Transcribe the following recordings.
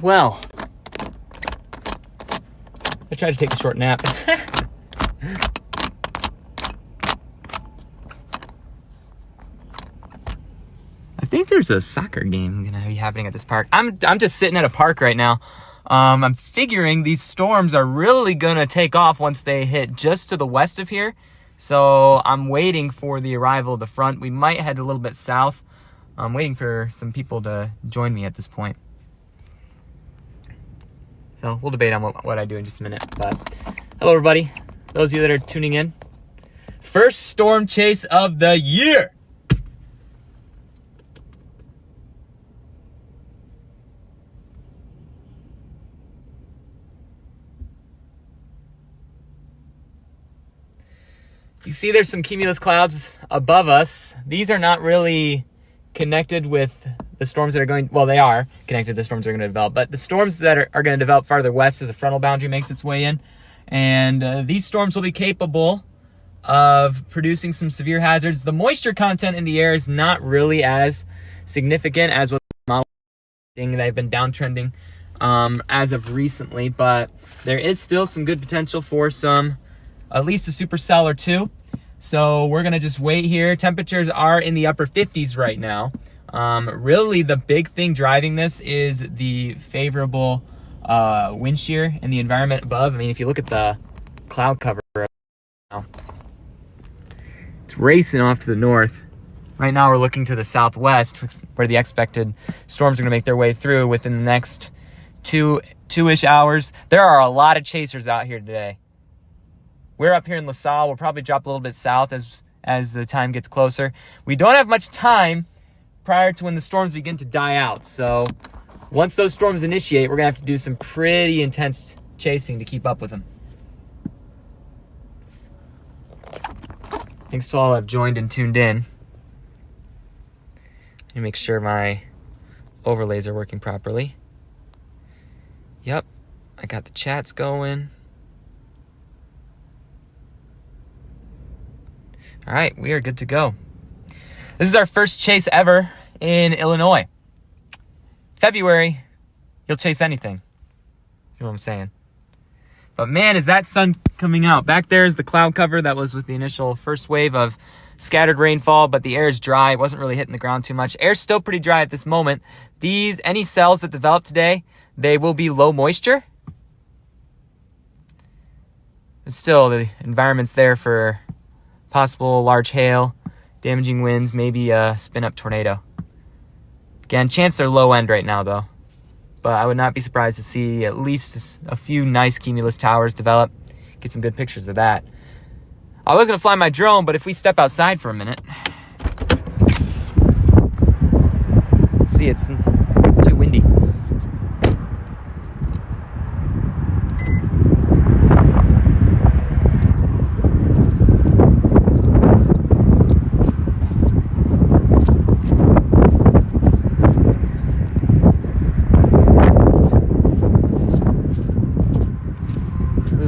Well, I tried to take a short nap. I think there's a soccer game gonna be happening at this park. I'm just sitting at a park right now. I'm figuring these storms are really gonna take off once they hit just to the west of here. So I'm waiting for the arrival of the front. We might head a little bit south. I'm waiting for some people to join me at this point. So we'll debate on what I do in just a minute. But hello, everybody. Those of you that are tuning in. First storm chase of the year. You see there's some cumulus clouds above us. These are not really connected with the storms that are going, well, they are connected to the storms that are going to develop, but the storms that are going to develop farther west as a frontal boundary makes its way in. And these storms will be capable of producing some severe hazards. The moisture content in the air is not really as significant as what they've been downtrending as of recently, but there is still some good potential for some, at least a supercell or two. So we're going to just wait here. Temperatures are in the upper 50s right now. Really the big thing driving this is the favorable wind shear in the environment above. I mean, if you look at the cloud cover right now, it's racing off to the north. Right now we're looking to the southwest where the expected storms are going to make their way through within the next two-ish hours. There are a lot of chasers out here today. We're up here in LaSalle. We'll probably drop a little bit south as the time gets closer. We don't have much time prior to when the storms begin to die out. So once those storms initiate, we're going to have to do some pretty intense chasing to keep up with them. Thanks to all who have joined and tuned in. Let me make sure my overlays are working properly. Yep, I got the chats going. All right, we are good to go. This is our first chase ever in Illinois. February, you'll chase anything. You know what I'm saying? But man, is that sun coming out. Back there is the cloud cover that was with the initial first wave of scattered rainfall, but the air is dry. It wasn't really hitting the ground too much. Air's still pretty dry at this moment. Any cells that develop today, they will be low moisture. But still, the environment's there for possible large hail, damaging winds, maybe a spin-up tornado. Again, chances are low end right now, though. But I would not be surprised to see at least a few nice cumulus towers develop. Get some good pictures of that. I was going to fly my drone, but if we step outside for a minute. See, it's too windy.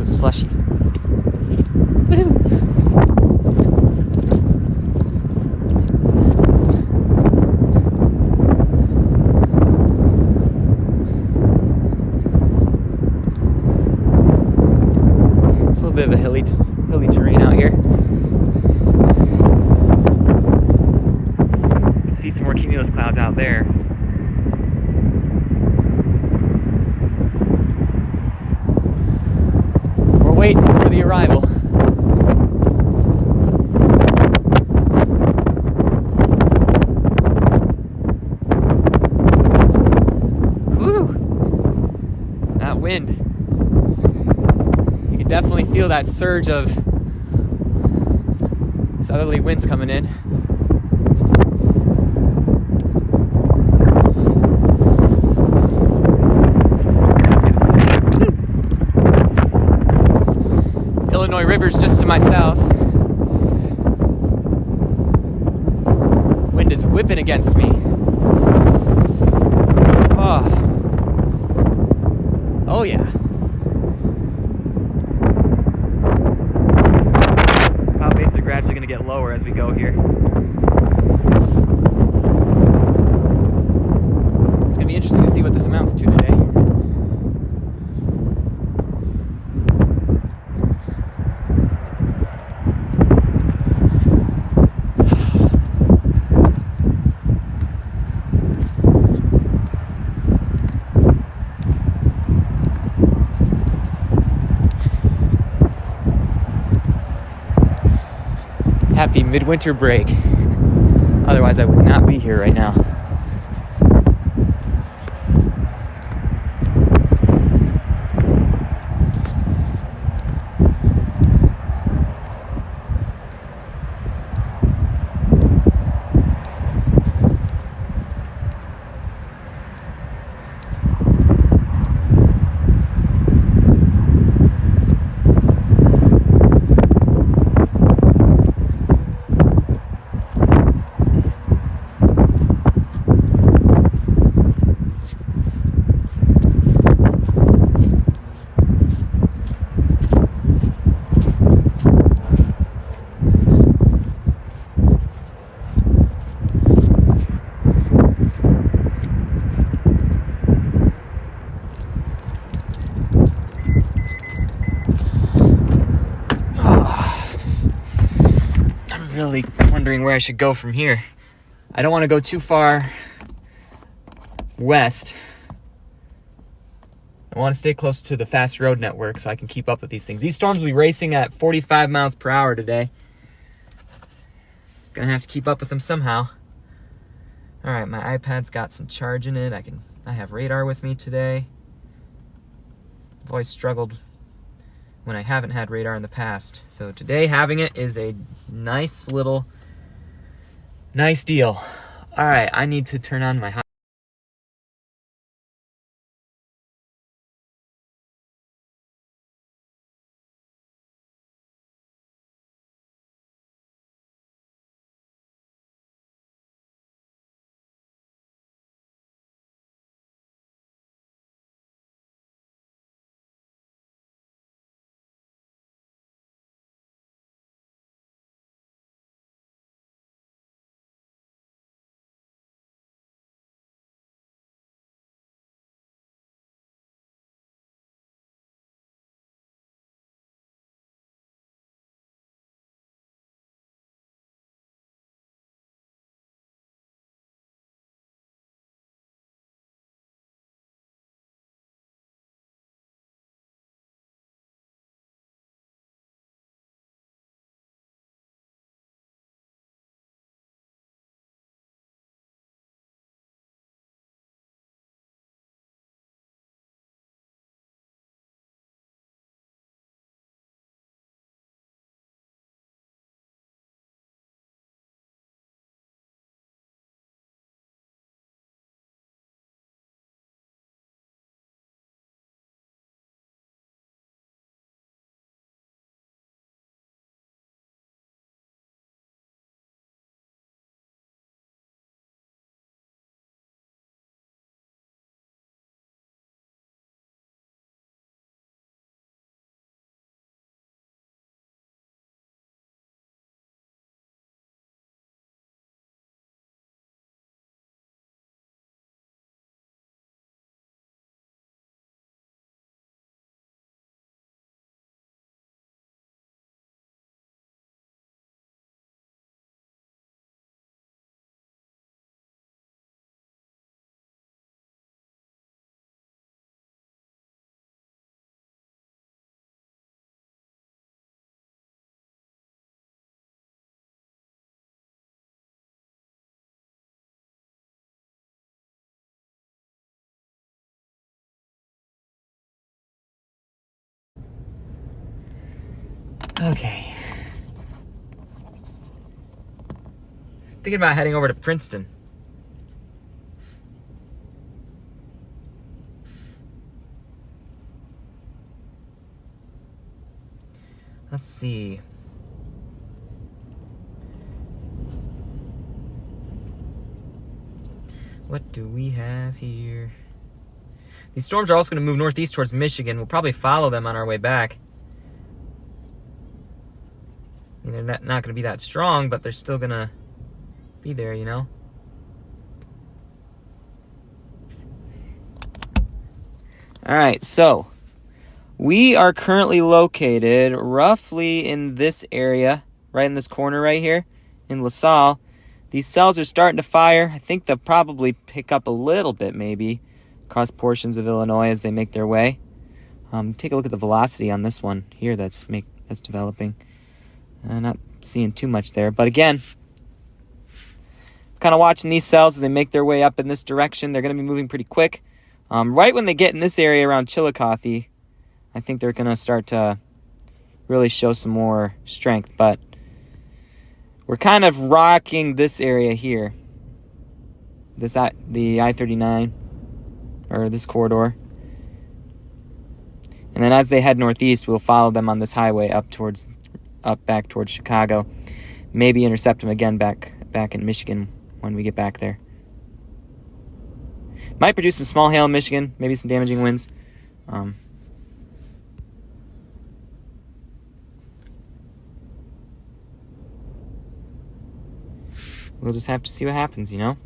Slushy. Woo-hoo. It's a little bit of a hilly terrain out here. You can see some more cumulus clouds out there. Waiting for the arrival. Whew! That wind. You can definitely feel that surge of southerly winds coming in. Illinois River's just to my south. Wind is whipping against me. Oh yeah. Cloud base are gradually going to get lower as we go here. happy midwinter break. Otherwise, I would not be here right now. Really wondering where I should go from here. I don't want to go too far west. I want to stay close to the fast road network so I can keep up with these things. These storms will be racing at 45 miles per hour today. Gonna have to keep up with them somehow. All right, my iPad's got some charge in it. I have radar with me today. I've always struggled when I haven't had radar in the past. So today having it is a nice deal. All right, I need to turn on my Okay. Thinking about heading over to Princeton. Let's see. What do we have here? These storms are also going to move northeast towards Michigan. We'll probably follow them on our way back. I mean, they're not going to be that strong, but they're still going to be there, you know? All right, so we are currently located roughly in this area, right in this corner right here in LaSalle. These cells are starting to fire. I think they'll probably pick up a little bit maybe across portions of Illinois as they make their way. Take a look at the velocity on this one here that's developing. Not seeing too much there. But again, kind of watching these cells as they make their way up in this direction. They're going to be moving pretty quick. Right when they get in this area around Chillicothe, I think they're going to start to really show some more strength. But we're kind of rocking this area here. The I-39, or this corridor. And then as they head northeast, we'll follow them on this highway up back towards Chicago. Maybe intercept them again back in Michigan when we get back there. Might produce some small hail in Michigan, maybe some damaging winds. We'll just have to see what happens, you know?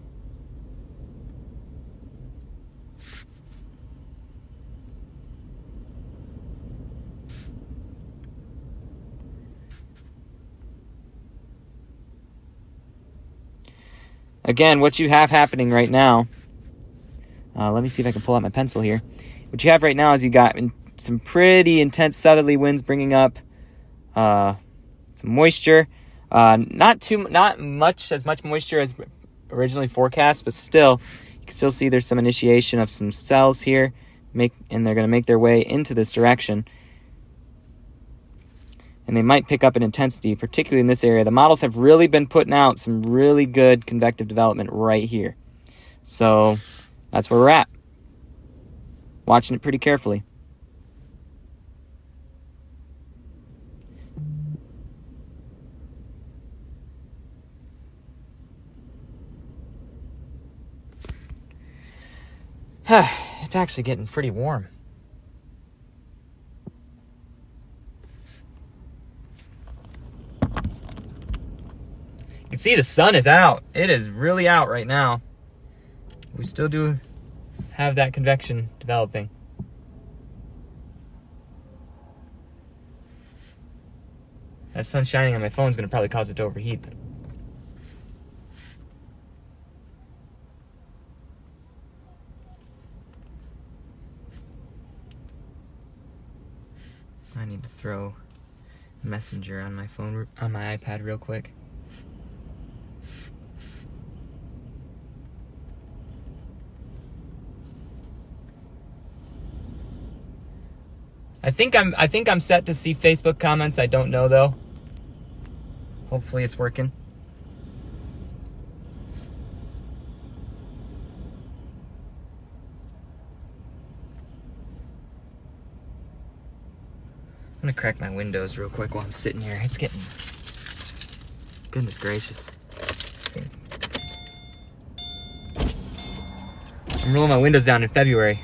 Again, what you have happening right now, let me see if I can pull out my pencil here. What you have right now is you got some pretty intense southerly winds bringing up some moisture. Not much moisture as originally forecast, but still, you can still see there's some initiation of some cells here, and they're going to make their way into this direction. And they might pick up in intensity, particularly in this area. The models have really been putting out some really good convective development right here. So that's where we're at. Watching it pretty carefully. It's actually getting pretty warm. You can see the sun is out. It is really out right now. We still do have that convection developing. That sun shining on my phone is going to probably cause it to overheat. I need to throw Messenger on my phone, on my iPad real quick. I think I'm set to see Facebook comments. I don't know though. Hopefully it's working. I'm gonna crack my windows real quick while I'm sitting here. It's getting, goodness gracious. I'm rolling my windows down in February.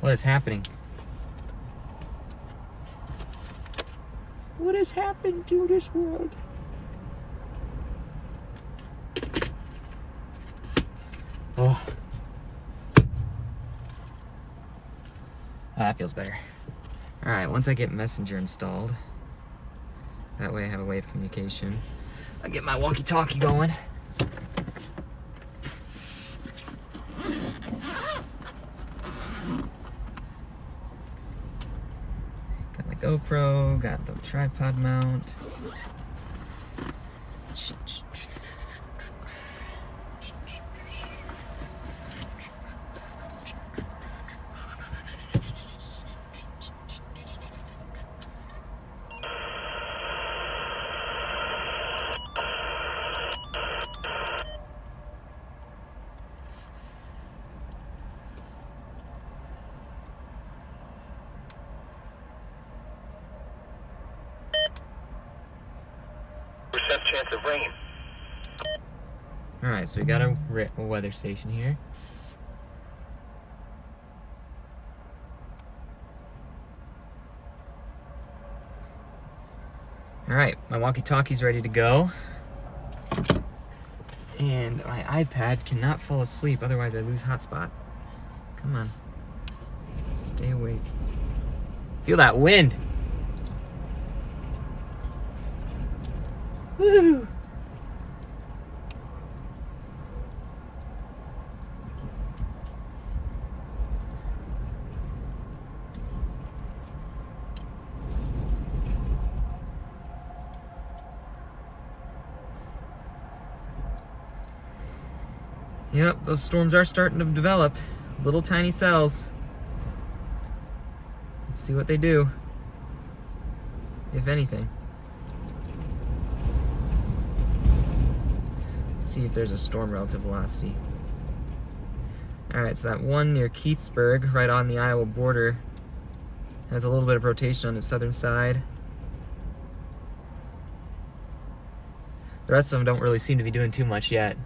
What is happening? What has happened to this world? Oh. That feels better. Alright, once I get Messenger installed, that way I have a way of communication. I'll get my walkie-talkie going. Got my GoPro, got the tripod mount. Chance of rain. Alright, so we got a weather station here. Alright, my walkie-talkie's ready to go. And my iPad cannot fall asleep, otherwise I lose hotspot. Come on. Stay awake. Feel that wind. Woo! Yep, those storms are starting to develop. Little tiny cells. Let's see what they do, if anything. Let's see if there's a storm relative velocity. Alright, so that one near Keithsburg, right on the Iowa border, has a little bit of rotation on the southern side. The rest of them don't really seem to be doing too much yet.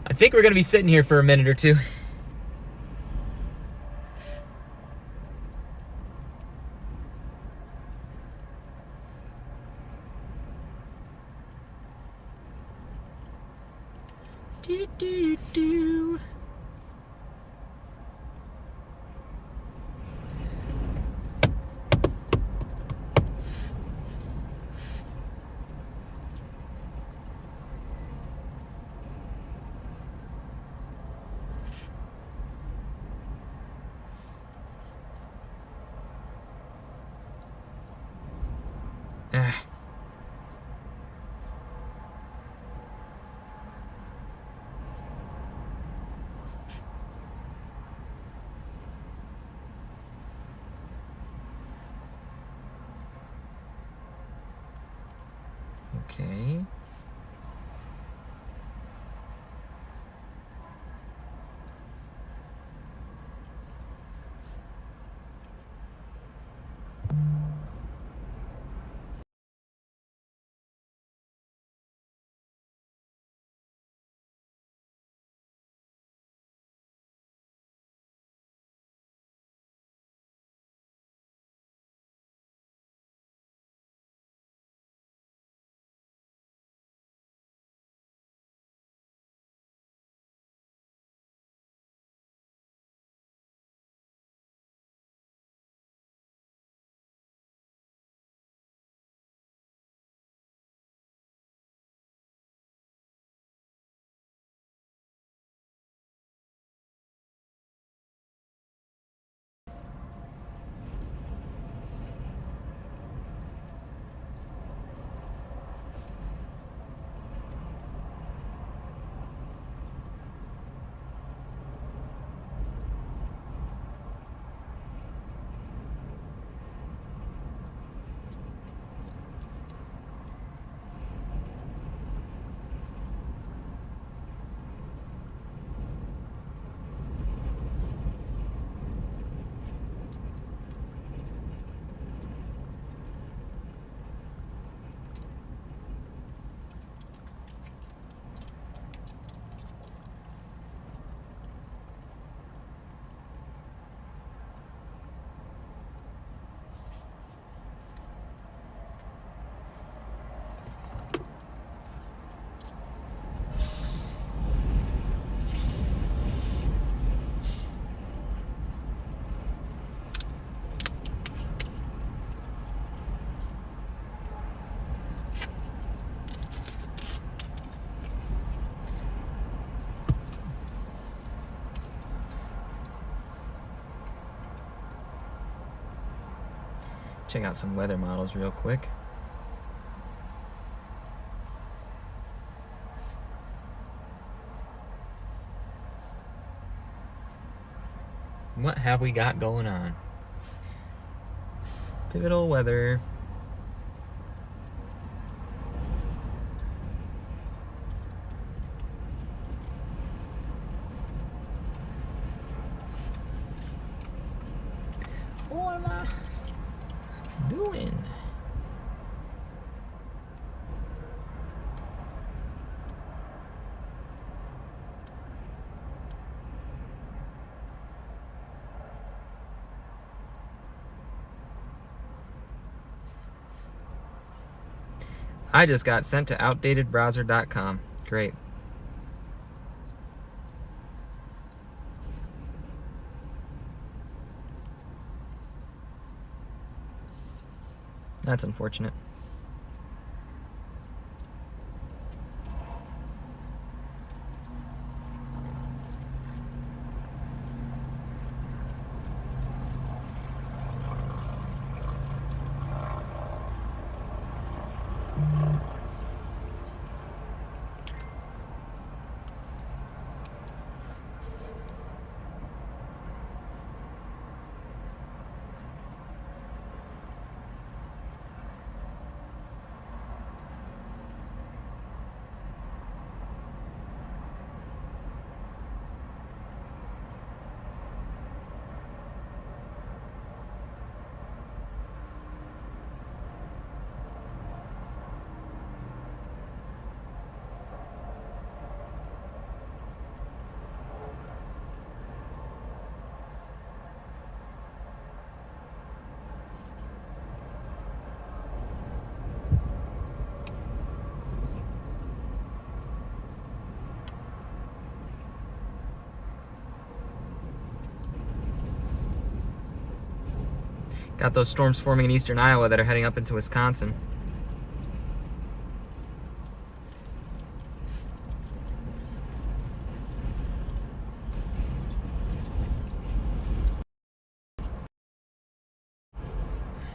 I think we're going to be sitting here for a minute or two. Do, do, do. Ah. Okay. Check out some weather models real quick. What have we got going on? Pivotal weather. What am I doing? I just got sent to outdatedbrowser.com. Great. That's unfortunate. Got those storms forming in eastern Iowa that are heading up into Wisconsin.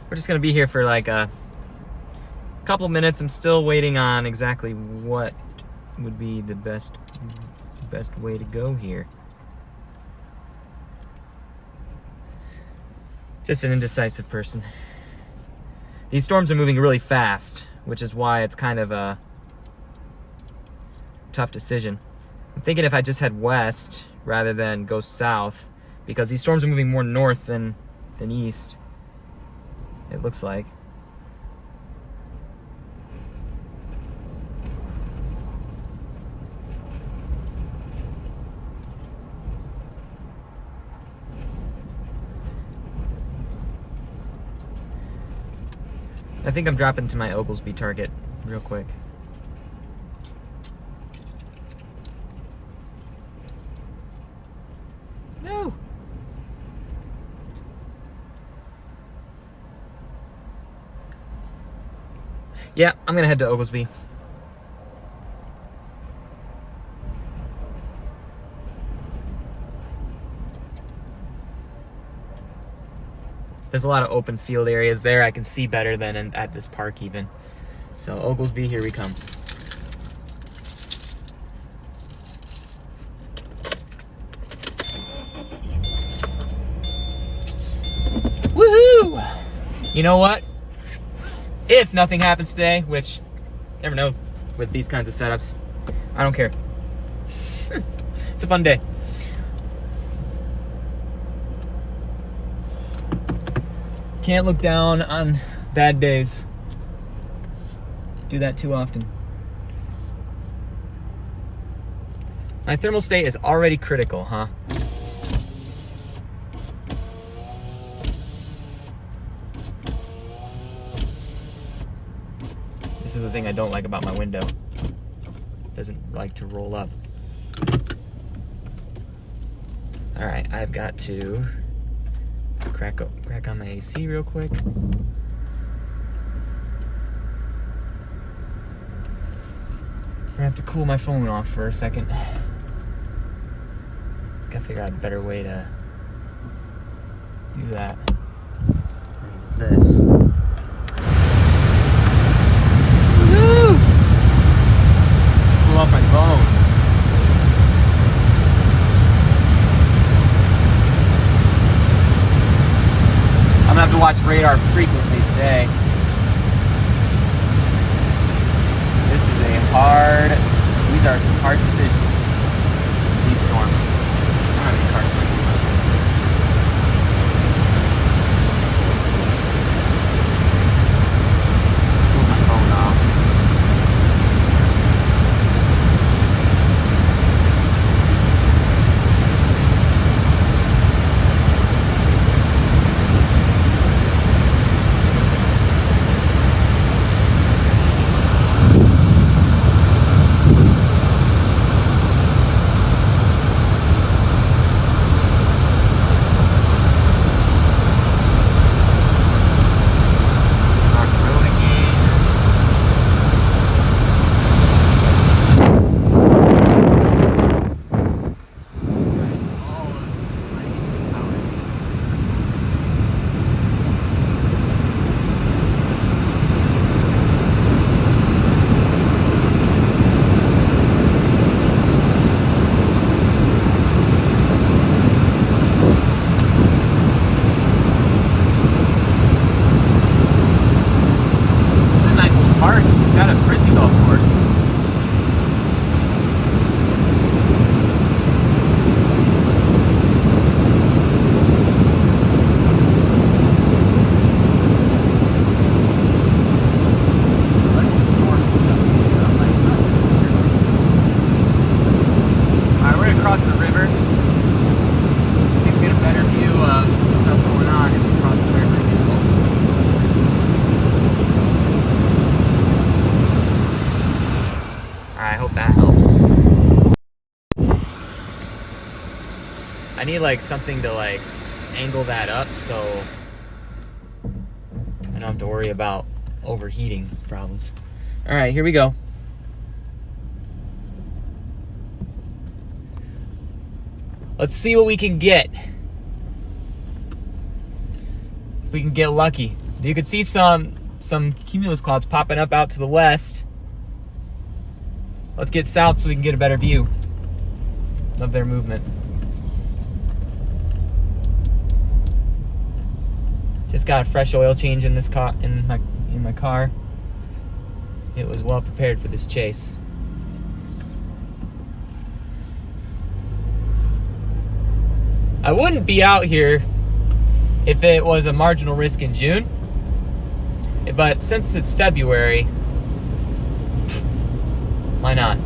We're just gonna be here for like a couple minutes. I'm still waiting on exactly what would be the best way to go here. Just an indecisive person. These storms are moving really fast, which is why it's kind of a tough decision. I'm thinking if I just head west rather than go south, because these storms are moving more north than east, it looks like. I think I'm dropping to my Oglesby target real quick. No! Yeah, I'm gonna head to Oglesby. There's a lot of open field areas there. I can see better than at this park even. So Oglesby, here we come. Woohoo! You know what? If nothing happens today, which you never know with these kinds of setups, I don't care. It's a fun day. Can't look down on bad days. Do that too often. My thermal state is already critical, huh? This is the thing I don't like about my window. It doesn't like to roll up. All right, I've got to crack on my AC real quick. I have to cool my phone off for a second. Gotta figure out a better way to do that than this. Woo! Cool off my phone. I'm gonna have to watch radar frequently today. These are some hard decisions. These storms. I don't have any cards. Pull my phone off. I need like something to like angle that up so don't have to worry about overheating problems. All right, here we go. Let's see what we can get. If we can get lucky. You could see some cumulus clouds popping up out to the west. Let's get south so we can get a better view of their movement. Just got a fresh oil change in this car, in my car. It was well prepared for this chase. I wouldn't be out here if it was a marginal risk in June, but since it's February, why not?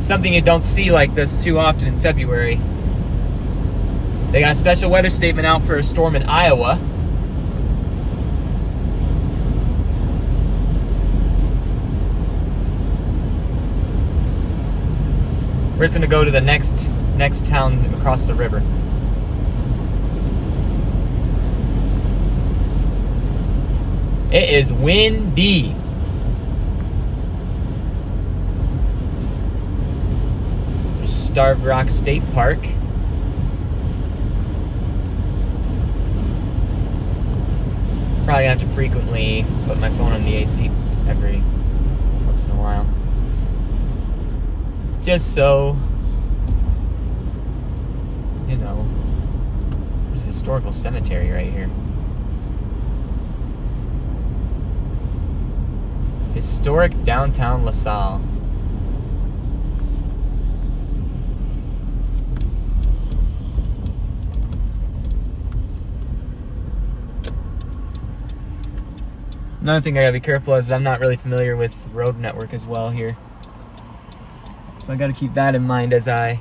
Something you don't see like this too often in February. They got a special weather statement out for a storm in Iowa. We're just gonna go to the next town across the river. It is windy. There's Starved Rock State Park. Probably have to frequently put my phone on the AC every once in a while. Just so, you know, there's a historical cemetery right here. Historic downtown LaSalle. Another thing I gotta be careful is I'm not really familiar with the road network as well here. So I gotta keep that in mind as I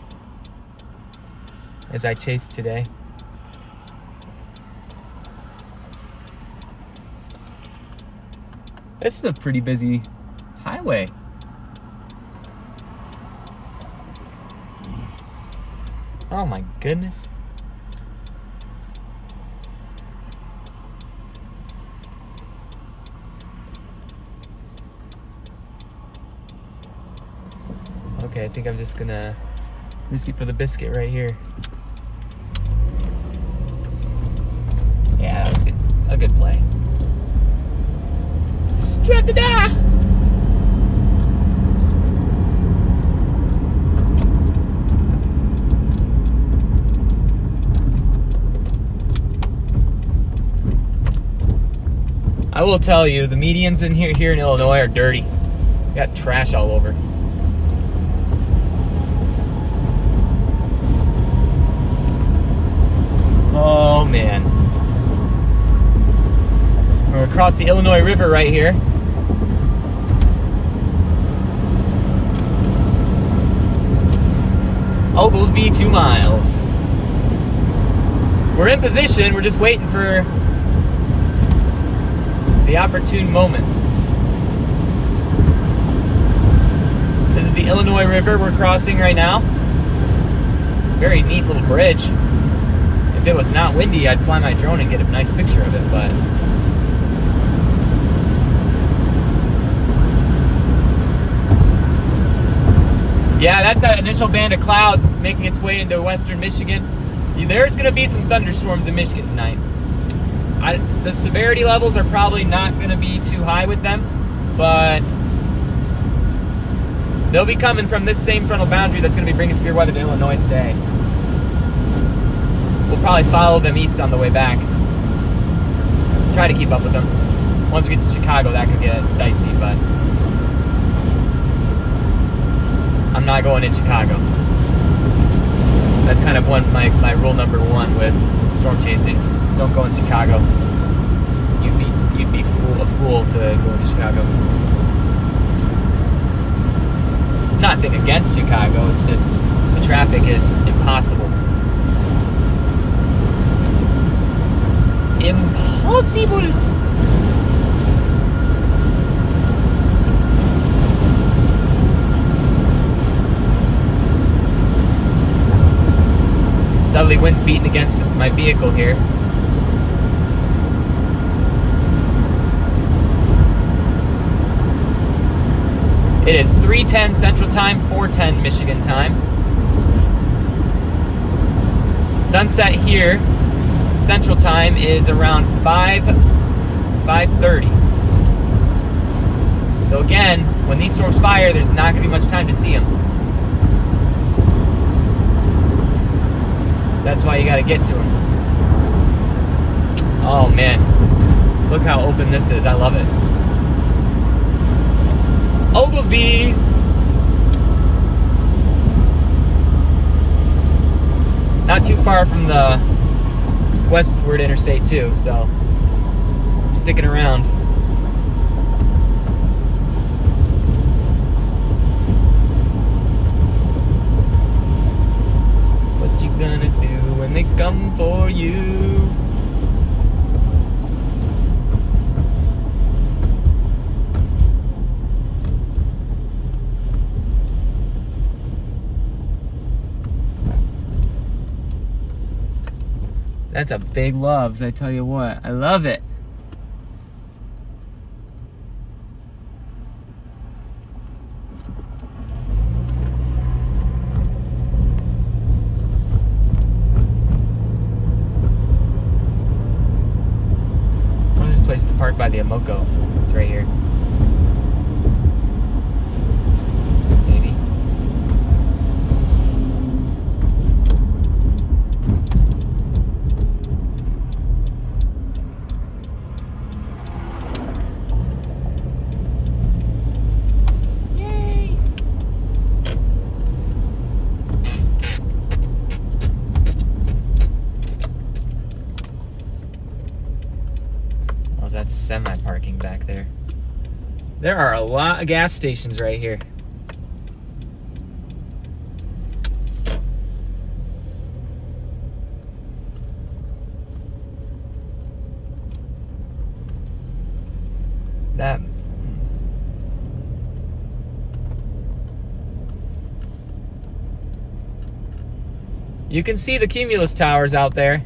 chase today. This is a pretty busy highway. Oh my goodness. Okay, I think I'm just gonna risk it for the biscuit right here. Yeah, that was good. A good play. Strut to die! I will tell you, the medians in here in Illinois are dirty. Got trash all over. Oh man. We're across the Illinois River right here. Oglesby 2 miles. We're in position, we're just waiting for the opportune moment. This is the Illinois River we're crossing right now. Very neat little bridge. If it was not windy, I'd fly my drone and get a nice picture of it, but yeah, that's that initial band of clouds making its way into western Michigan. There's going to be some thunderstorms in Michigan tonight. The severity levels are probably not going to be too high with them, but they'll be coming from this same frontal boundary that's going to be bringing severe weather to Illinois today. We'll probably follow them east on the way back. Try to keep up with them. Once we get to Chicago, that could get dicey, but I'm not going in Chicago. That's kind of my rule number 1 with storm chasing. Don't go in Chicago. You'd be a fool to go into Chicago. Nothing against Chicago, it's just the traffic is impossible. Impossible! Southerly wind's beating against my vehicle here. It is 3:10 Central Time, 4:10 Michigan time. Sunset here, Central Time, is around 5:30. So again, when these storms fire, there's not going to be much time to see them. So that's why you got to get to them. Oh man, look how open this is. I love it. Oglesby! Not too far from the westward interstate too, so I'm sticking around. What you gonna do when they come for you? That's a big Loves, I tell you what. I love it. One of those places to park by the Amoco. It's right here. Maybe. That's semi-parking back there. There are a lot of gas stations right here. That you can see the Cumulus towers out there.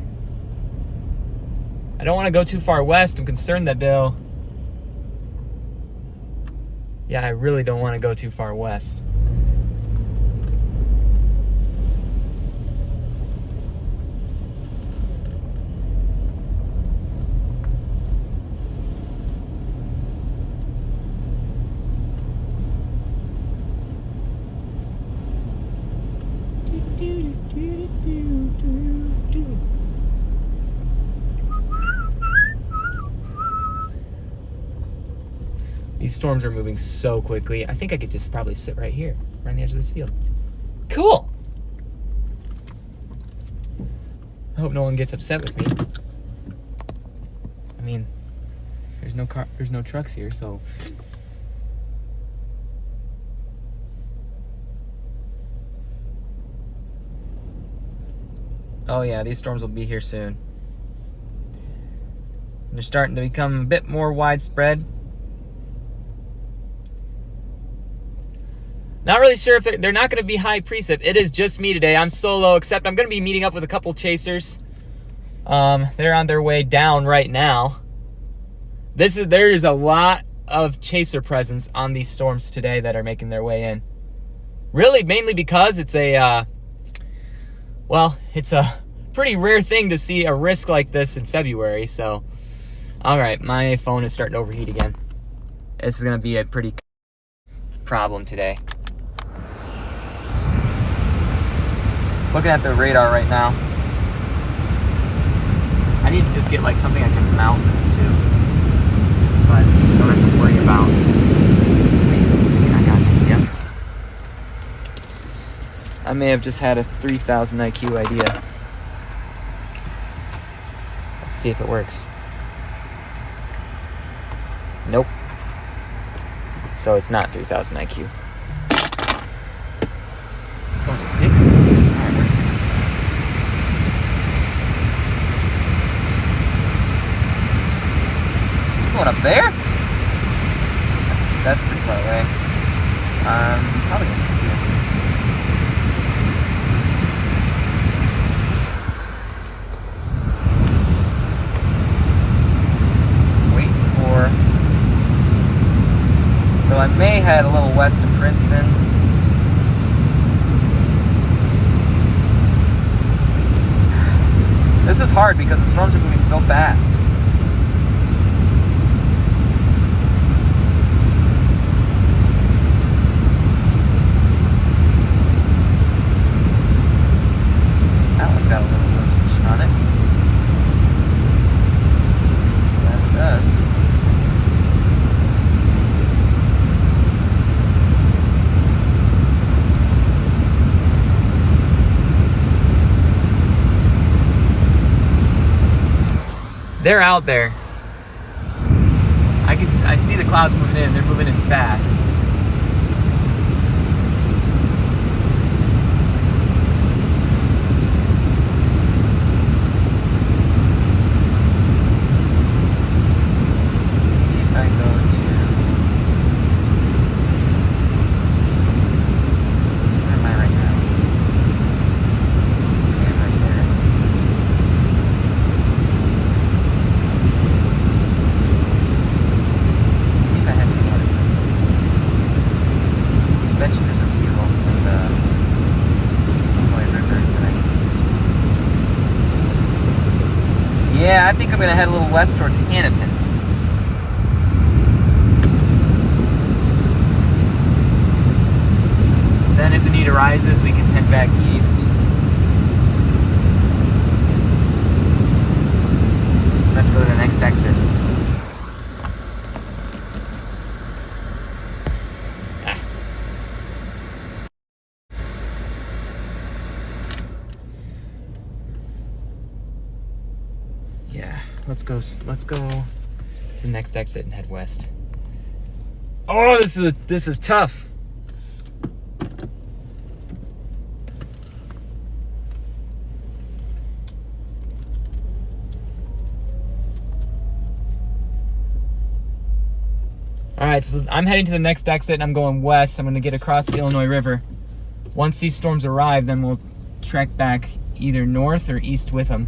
I don't want to go too far west. I'm concerned that they'll... Yeah, I really don't want to go too far west. These storms are moving so quickly. I think I could just probably sit right here, right on the edge of this field. Cool. I hope no one gets upset with me. I mean, there's no trucks here, so. Oh yeah, these storms will be here soon. And they're starting to become a bit more widespread. Not really sure if they're not going to be high precip. It is just me today. I'm solo, except I'm going to be meeting up with a couple chasers. They're on their way down right now. There is a lot of chaser presence on these storms today that are making their way in. Really, mainly because it's it's a pretty rare thing to see a risk like this in February. So, all right, my phone is starting to overheat again. This is going to be a pretty problem today. Looking at the radar right now. I need to just get like something I can mount this to, so I don't have to worry about. Wait a second, I got it. Yep. I may have just had a 3000 IQ idea. Let's see if it works. Nope. So it's not 3000 IQ. Going to Dixie. Alright, we're to Dixie. There's one up there? That's pretty far away. Probably gonna stick here. head a little west of Princeton. This is hard because the storms are moving so fast. That one's got a little rotation on it. That does. They're out there. I see the clouds moving in. They're moving in fast. Maybe if I go to, where am I right now? Okay, I'm right there. Maybe if I had to get it. I bet you there's a view from the Illinois River that I can use. Yeah, I think I'm gonna head a little west towards Hennepin. Then if the need arises, we can head back east. Let's go to the next exit. Yeah, let's go to the next exit and head west. Oh, this is tough. All right, so I'm heading to the next exit and I'm going west. I'm going to get across the Illinois River. Once these storms arrive, then we'll trek back either north or east with them.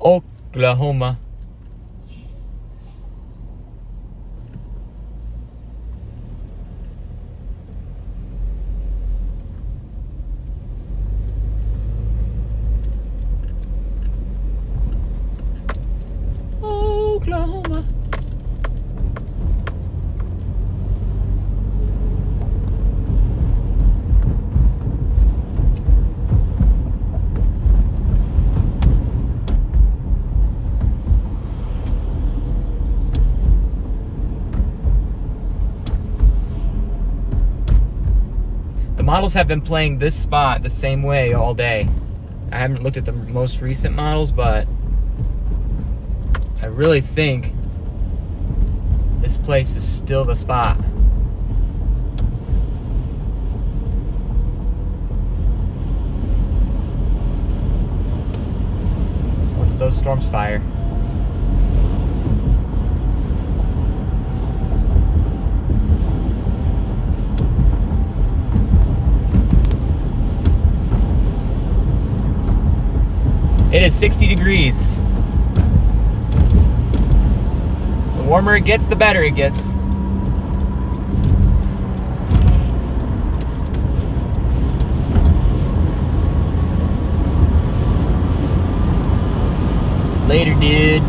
Oklahoma. Oklahoma. Models have been playing this spot the same way all day. I haven't looked at the most recent models, but I really think this place is still the spot. Once those storms fire. It is 60 degrees. The warmer it gets, the better it gets. Later, dude.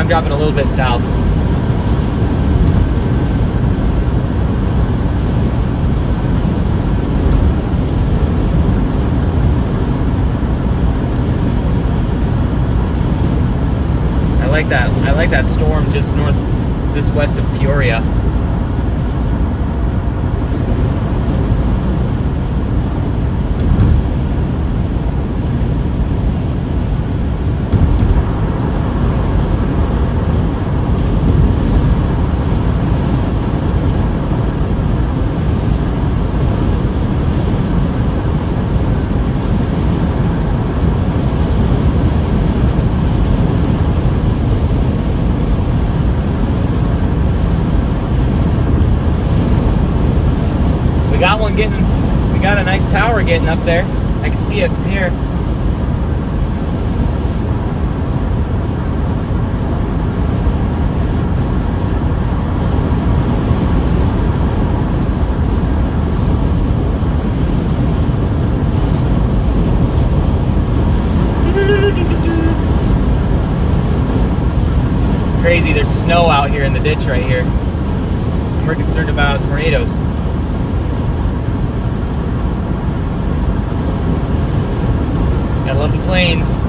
I'm dropping a little bit south. I like that storm just just west of Peoria. We got a nice tower getting up there. I can see it from here. It's crazy, there's snow out here in the ditch right here. And we're concerned about tornadoes. I love the planes.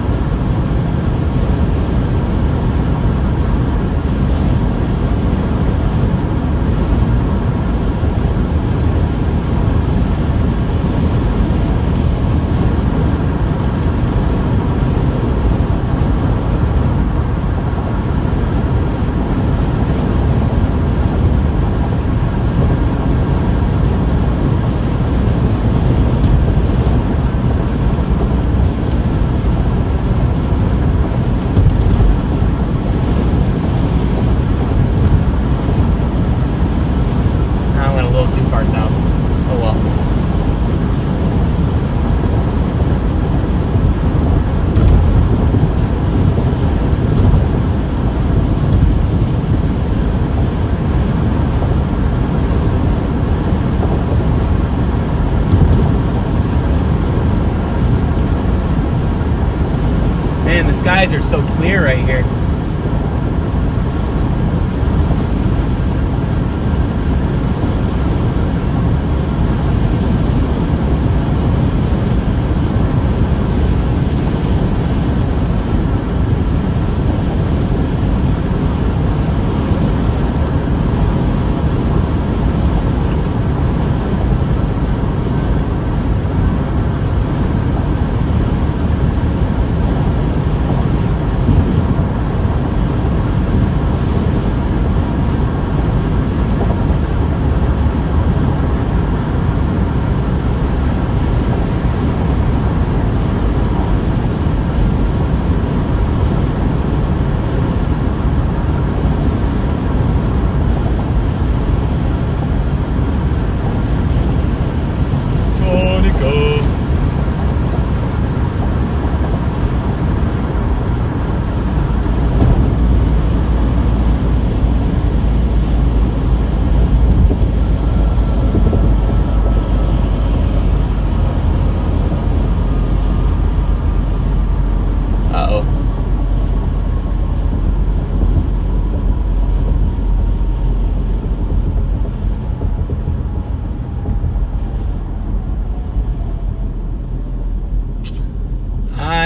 Too far south. Oh well. Man, the skies are so clear right here.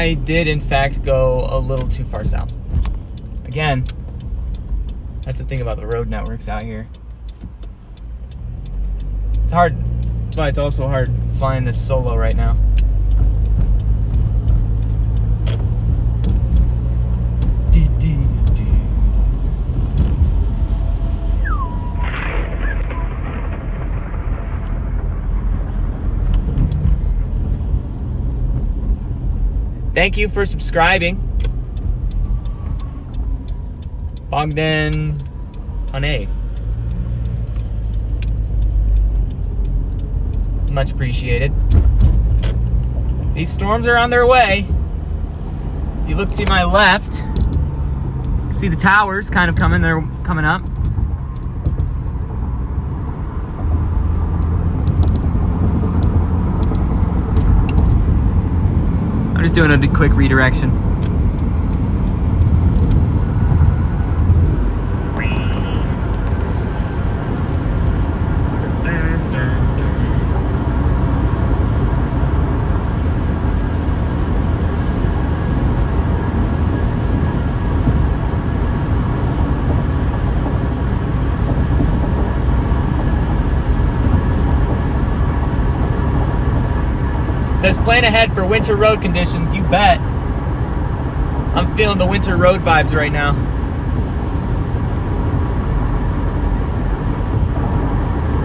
I did in fact go a little too far south. Again, that's the thing about the road networks out here. It's hard, but it's also hard flying this solo right now. Thank you for subscribing. Bogdan Hane. Much appreciated. These storms are on their way. If you look to my left, you see the towers kind of coming. They're coming up. I'm just doing a quick redirection. Plan ahead for winter road conditions, you bet. I'm feeling the winter road vibes right now.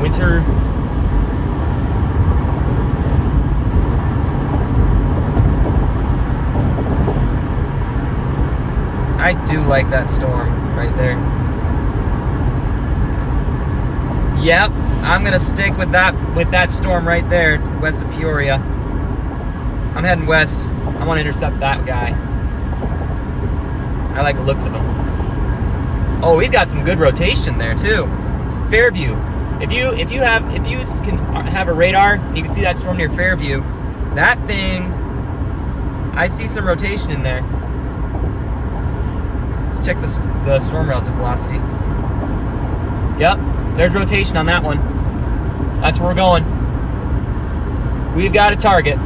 Winter. I do like that storm right there. Yep, I'm gonna stick with that storm right there, west of Peoria. I'm heading west. I want to intercept that guy. I like the looks of him. Oh, he's got some good rotation there too. Fairview. If you can have a radar, you can see that storm near Fairview. That thing, I see some rotation in there. Let's check the storm relative velocity. Yep, there's rotation on that one. That's where we're going. We've got a target.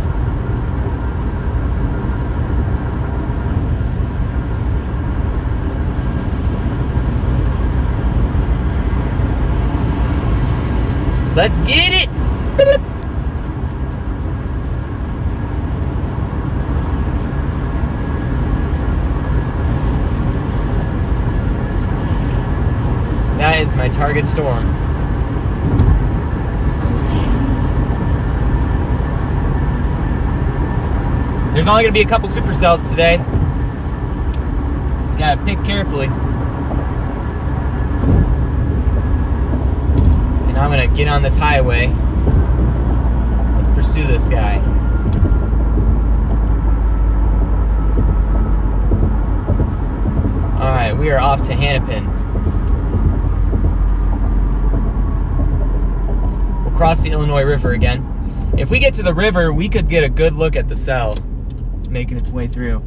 Let's get it! That is my target storm. There's only going to be a couple supercells today. Gotta pick carefully. And I'm going to get on this highway. Let's pursue this guy. Alright, we are off to Hennepin. We'll cross the Illinois River again. If we get to the river, we could get a good look at the cell making its way through.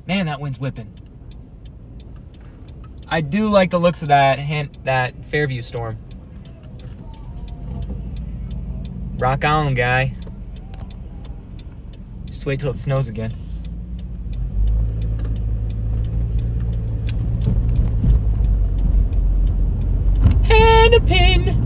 Man, that wind's whipping. I do like the looks of that Fairview storm. Rock on, guy. Just wait till it snows again. Hennepin.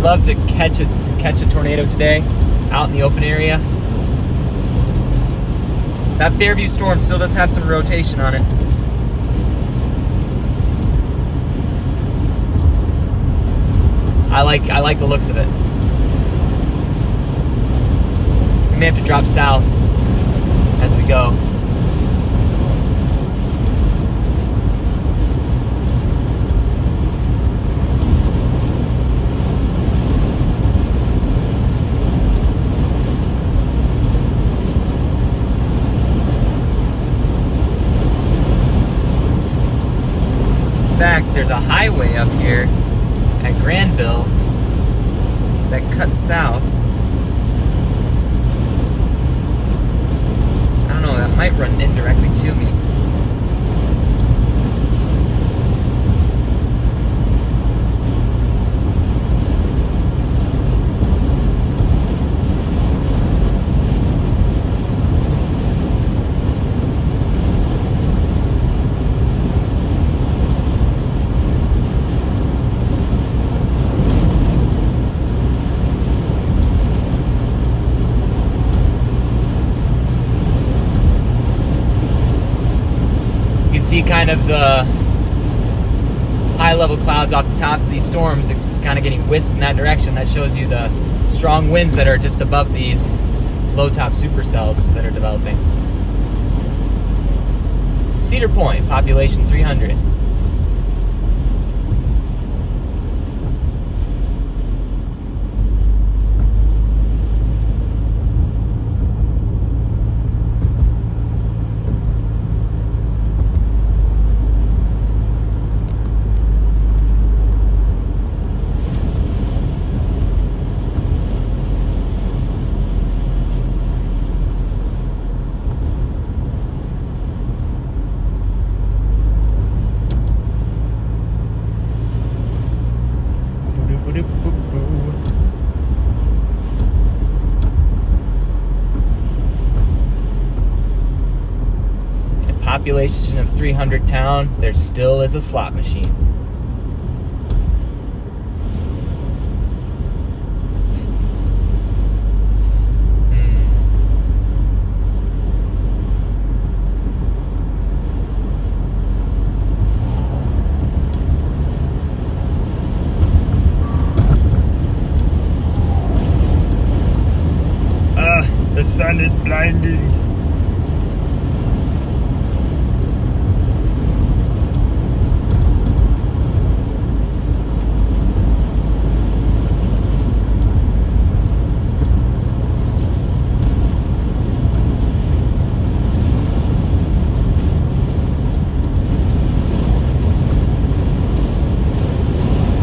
Love to catch a tornado today out in the open area. That Fairview storm still does have some rotation on it. I like the looks of it. We may have to drop south as we go. In fact, there's a highway up here at Granville that cuts south. I don't know, that might run indirectly to me. See kind of the high level clouds off the tops of these storms kind of getting whisked in that direction. That shows you the strong winds that are just above these low top supercells that are developing. Cedar Point, population 300. In a population of 300 town, there still is a slot machine. The sun is blinding.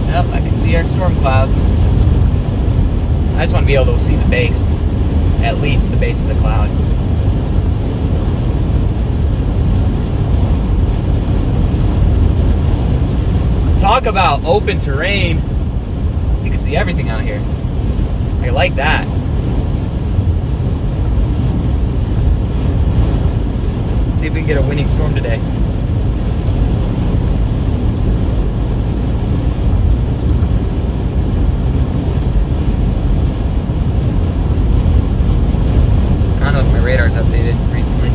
Yep, I can see our storm clouds. I just want to be able to see the base. At least the base of the cloud. Talk about open terrain. You can see everything out here. I like that. Let's see if we can get a winning storm today. I don't know if my radar's updated recently.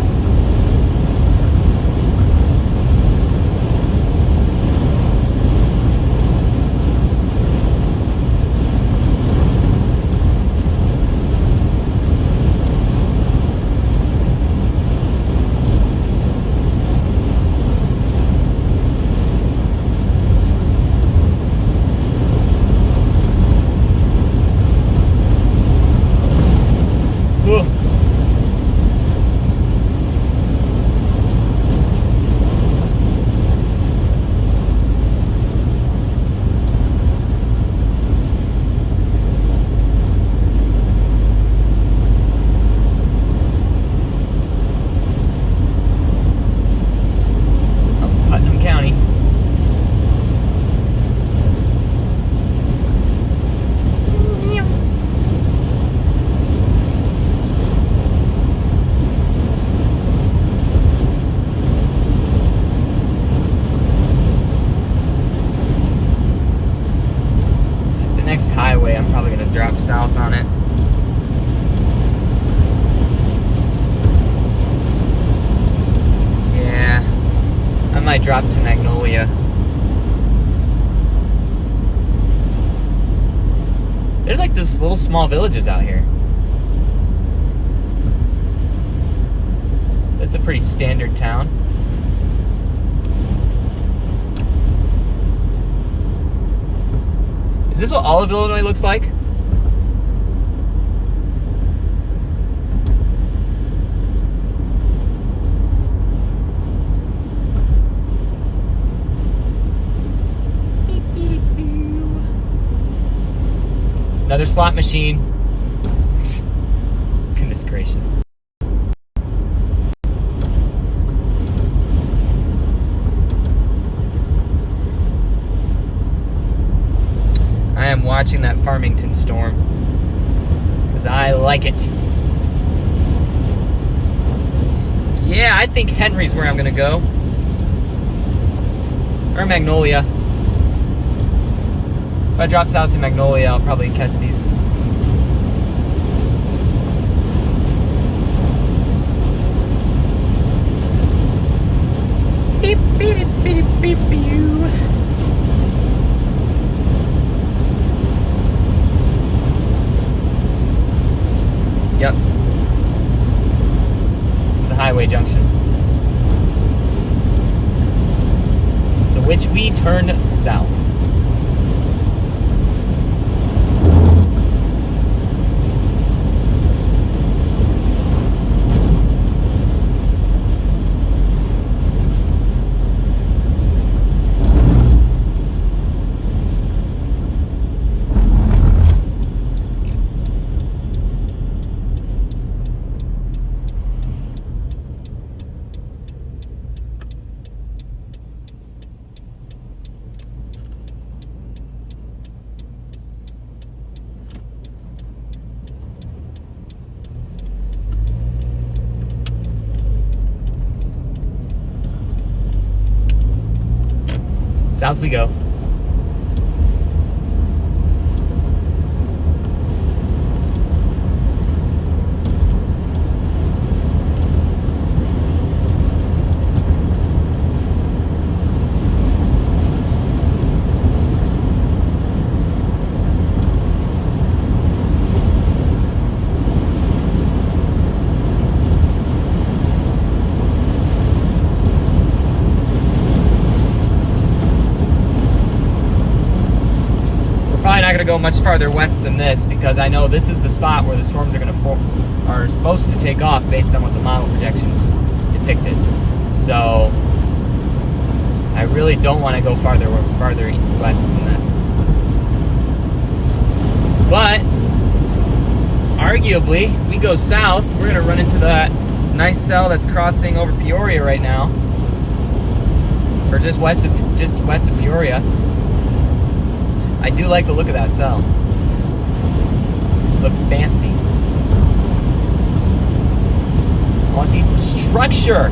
Whoa. Putnam County. The next highway, I'm probably going to drop south on it. Yeah. I might drop to Magnolia. There's like this little small villages out here. It's a pretty standard town. Is this what all of Illinois looks like? Another slot machine. Goodness gracious. I am watching that Farmington storm because I like it. Yeah, I think Henry's where I'm gonna go. Or Magnolia. If I drop south to Magnolia, I'll probably catch these. Beep, beep, beep, beep, beep. Yep. This is the highway junction. To which we turn south. South we go. Probably not going to go much farther west than this because I know this is the spot where the storms are supposed to take off based on what the model projections depicted. So I really don't want to go farther west than this. But arguably, if we go south, we're going to run into that nice cell that's crossing over Peoria right now, or just west of Peoria. I do like the look of that cell. Look fancy. I want to see some structure.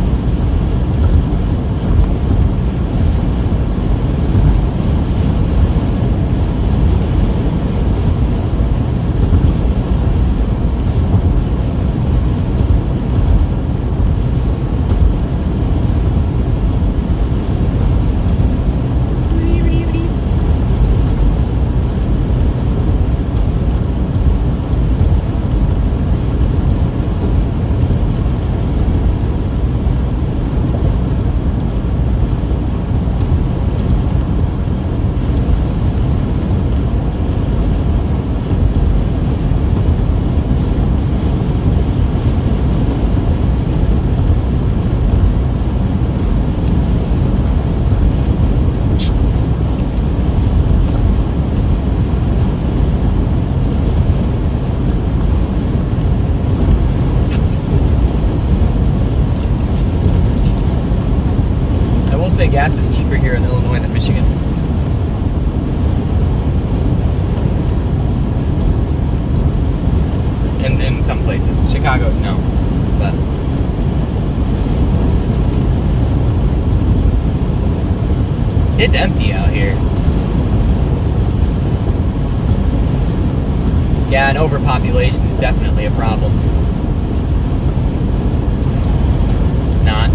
Gas is cheaper here in Illinois than Michigan. In some places. Chicago, no. But it's empty out here. Yeah, and overpopulation is definitely a problem. Not.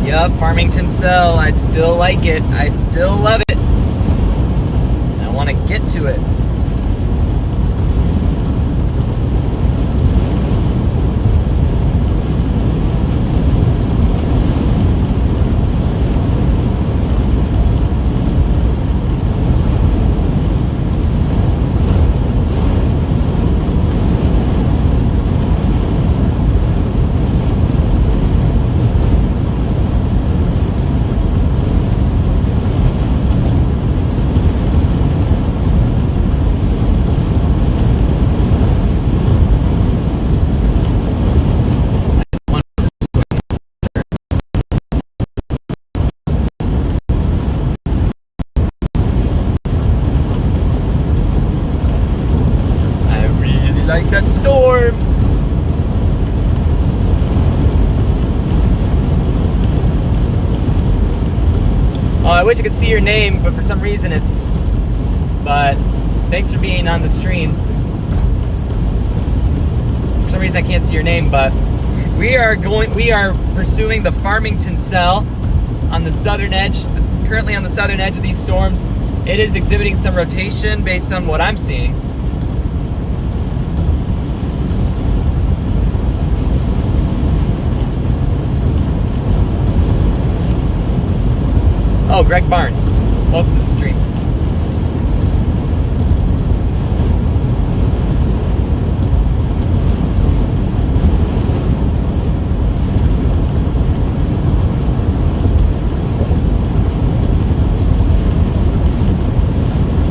Yup, Farmington Cell. I still like it. I still love it. I want to get to it. Like that storm. Oh, I wish I could see your name, but for some reason it's. But thanks for being on the stream. For some reason I can't see your name, but we are pursuing the Farmington Cell on the southern edge, currently on the southern edge of these storms. It is exhibiting some rotation based on what I'm seeing. Oh, Greg Barnes. Welcome to the stream.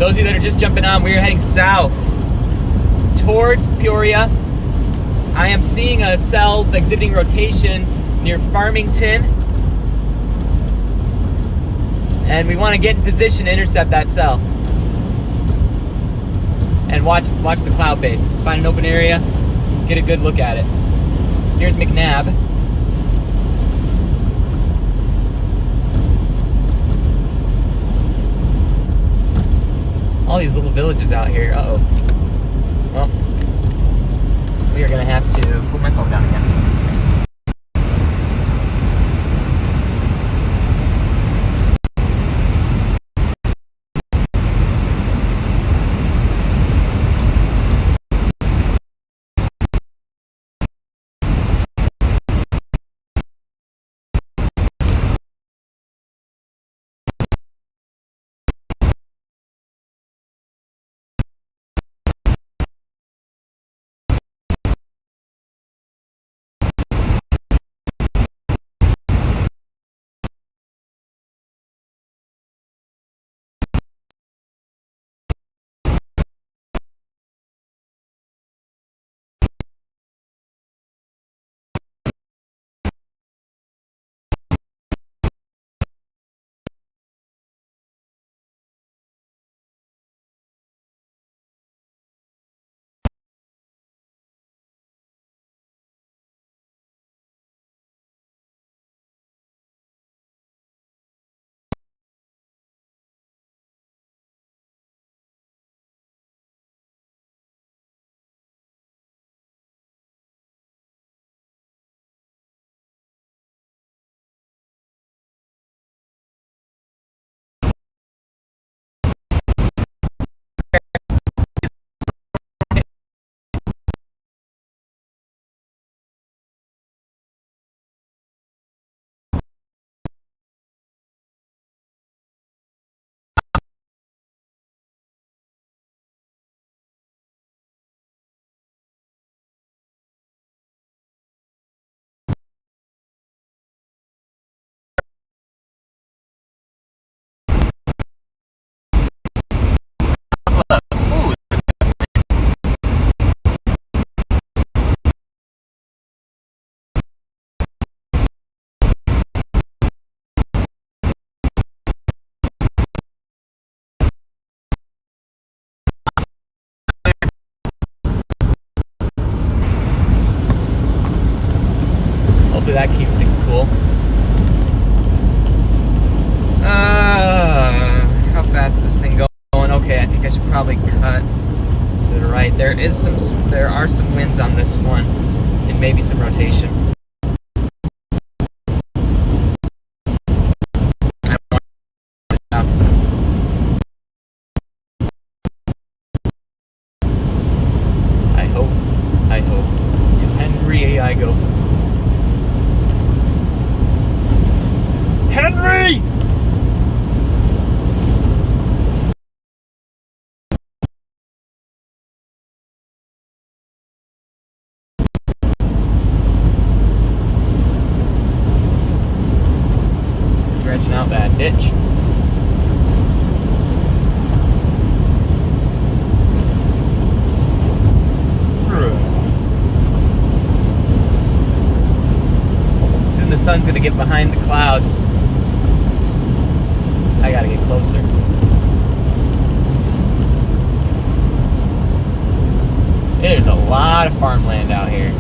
those of you that are just jumping on, we are heading south towards Peoria. I am seeing a cell exhibiting rotation near Farmington. And we want to get in position to intercept that cell. And watch the cloud base. Find an open area, get a good look at it. Here's McNabb. All these little villages out here. Uh-oh. Well, we are gonna have to put my phone down again. Hopefully that keeps things cool. How fast is this thing going? Okay, I think I should probably cut to the right. There are some winds on this one, and maybe some rotation. I hope. To Henry I go. Henry! Dredging out that ditch. Soon the sun's gonna get behind the clouds. I gotta get closer. There's a lot of farmland out here.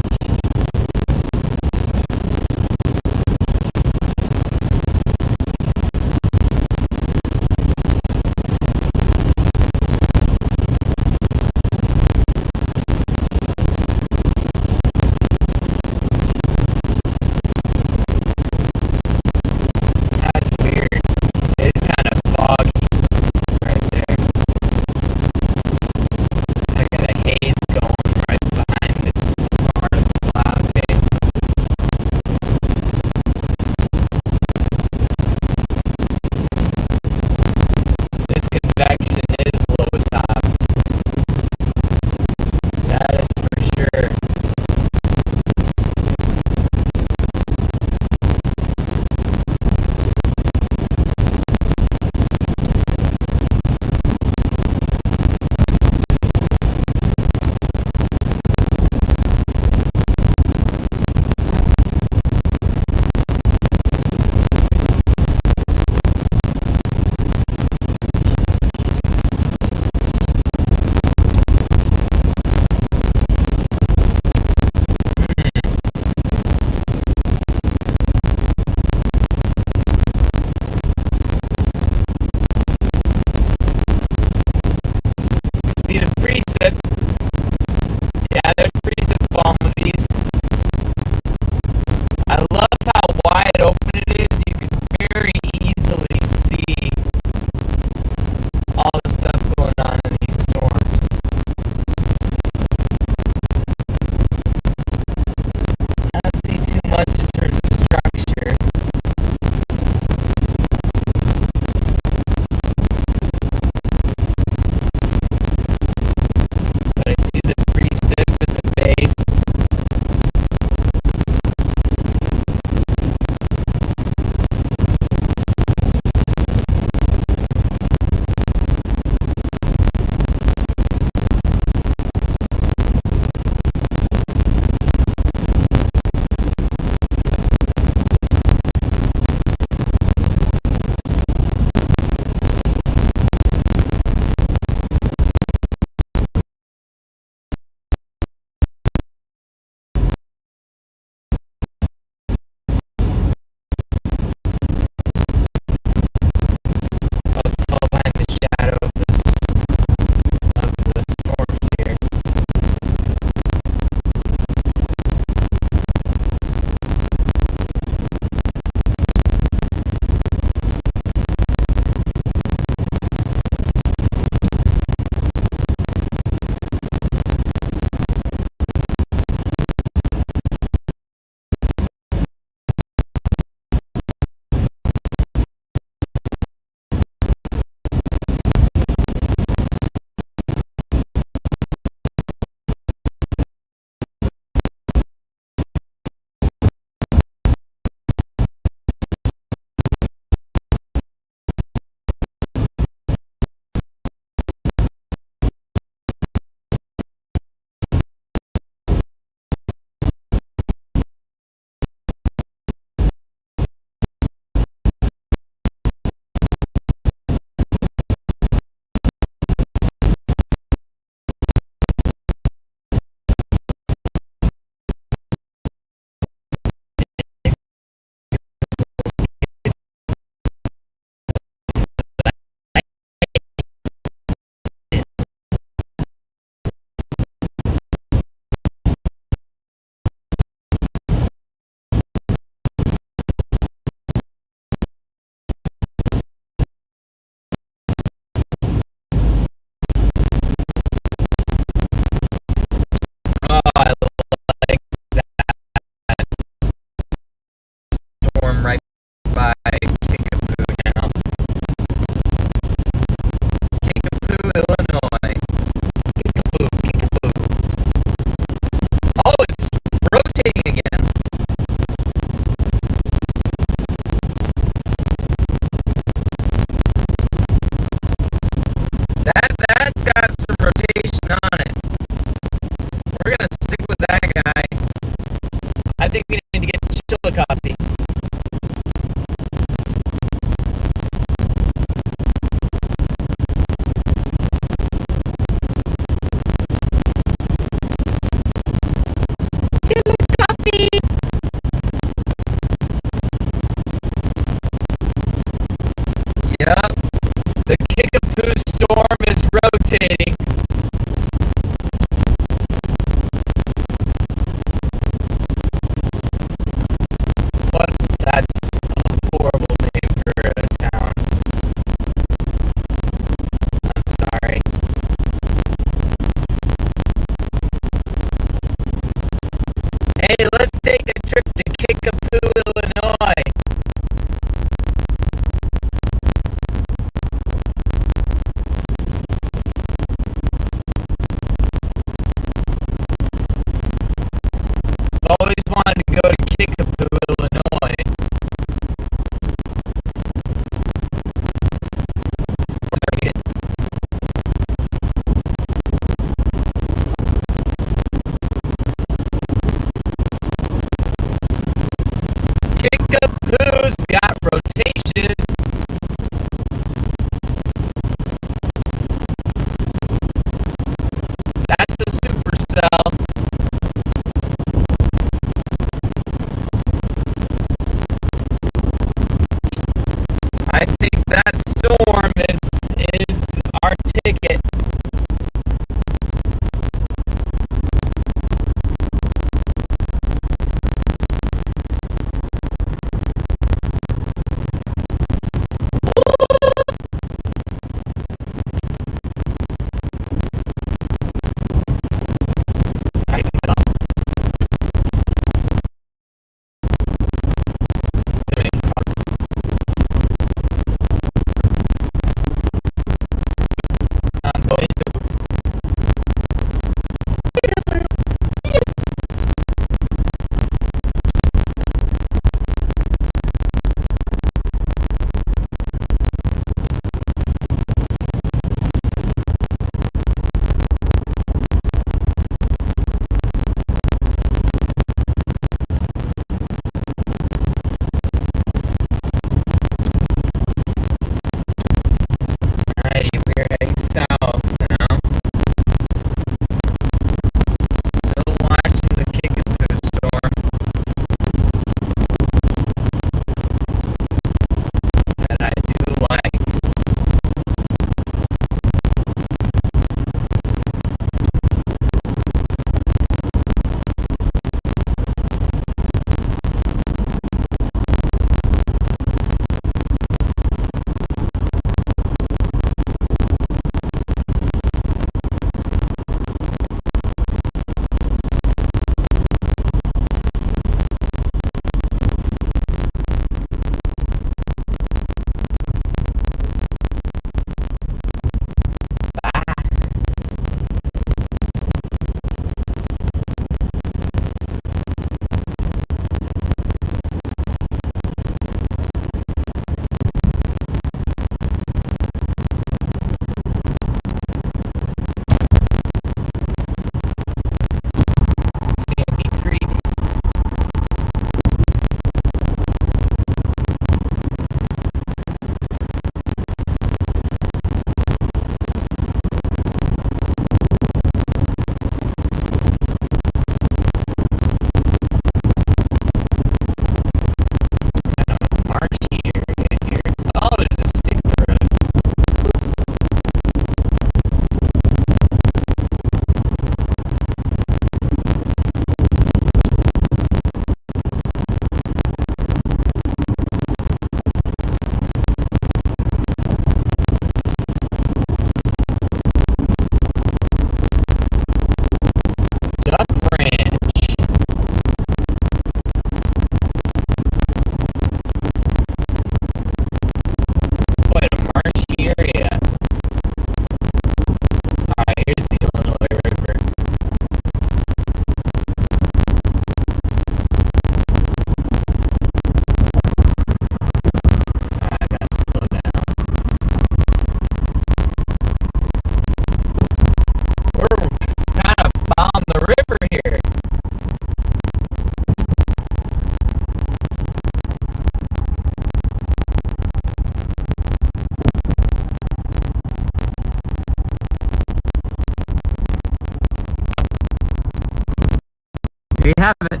There you have it.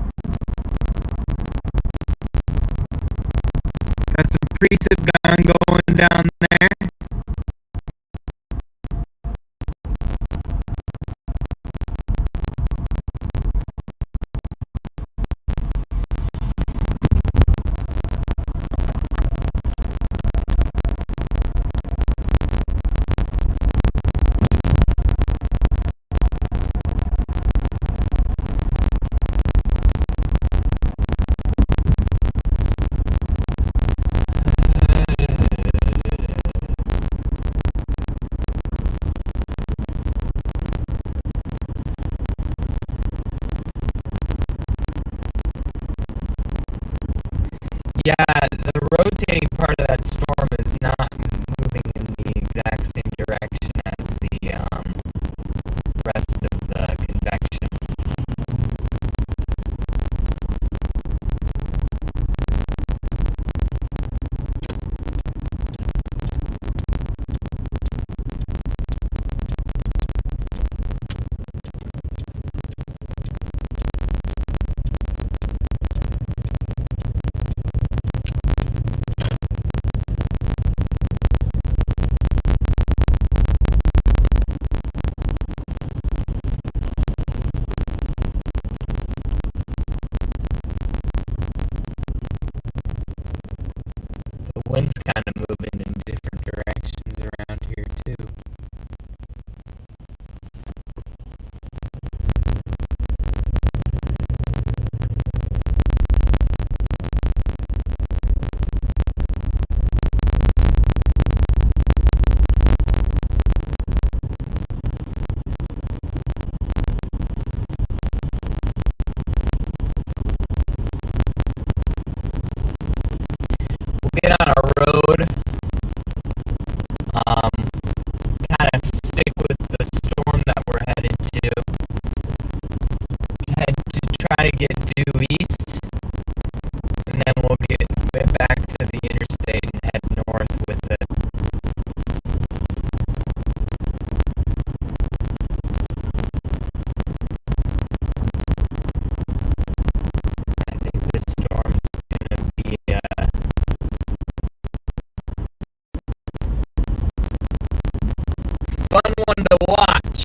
Got some precip gun going down there. Yeah, the rotating part of that storm is not moving in the exact same direction as the rest of the convection. The wind's kind of moving in different directions around here too. We'll get on our road, kind of stick with the storm that we're headed to. Head to try to get due east, and then we'll get back to the interstate and head north with it. I think this storm's gonna be a fun one to watch.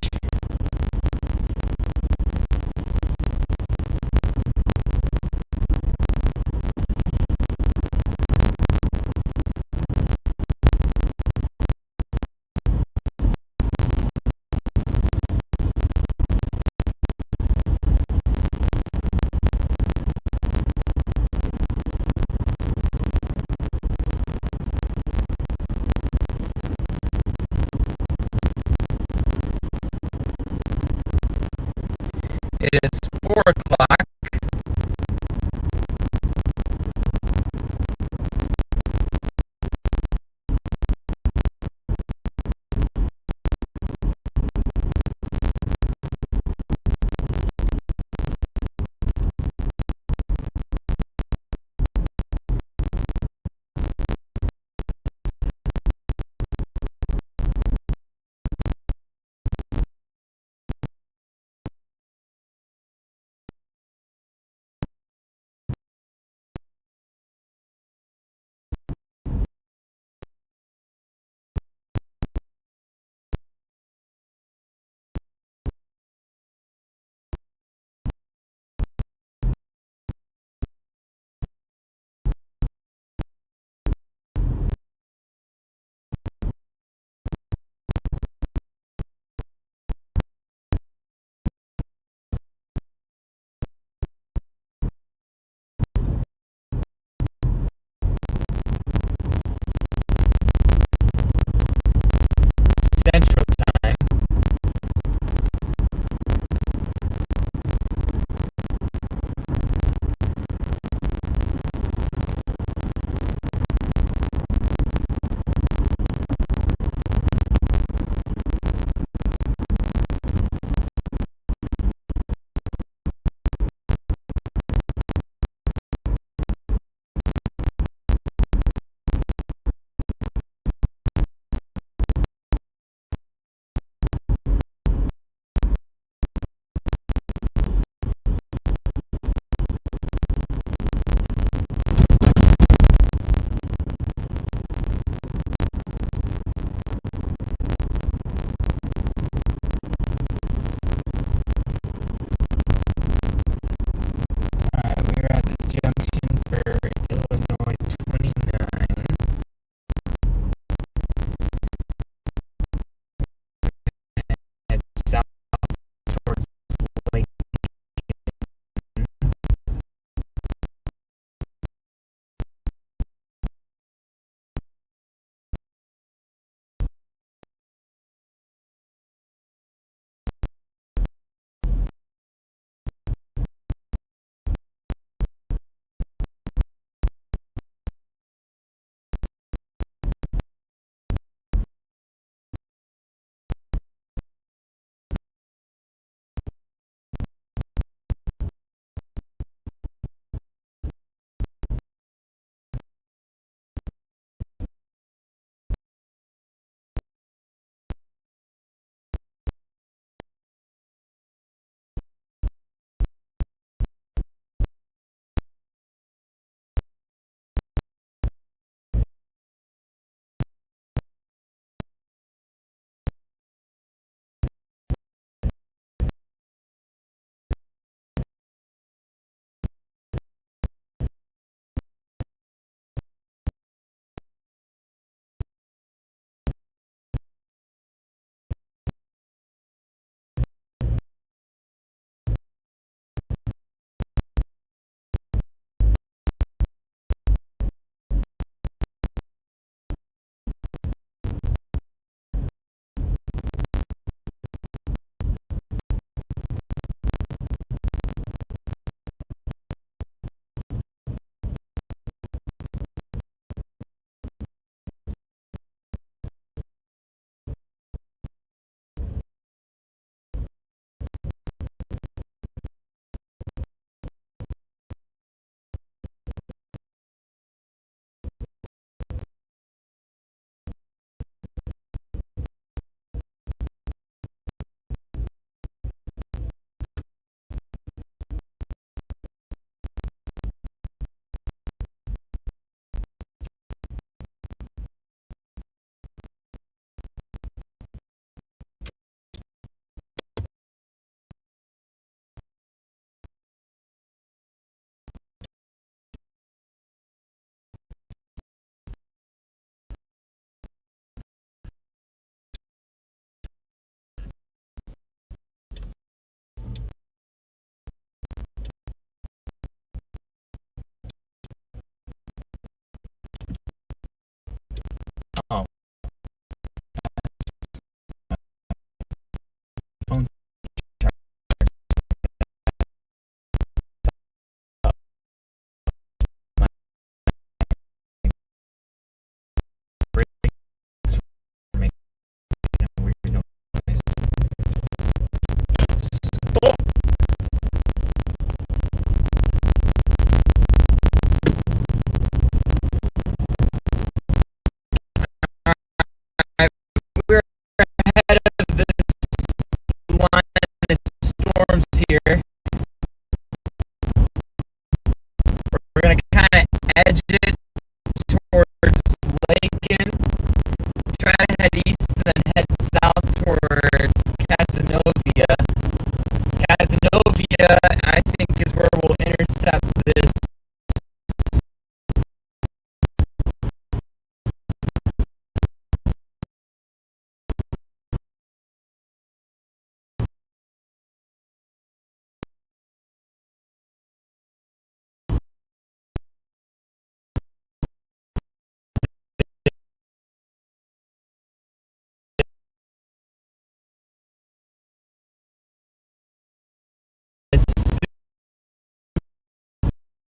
It is 4 o'clock.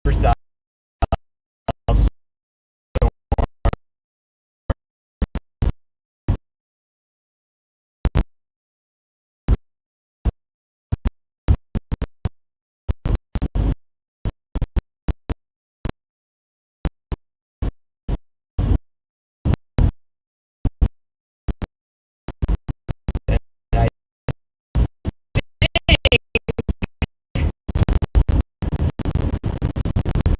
supercell storm. And I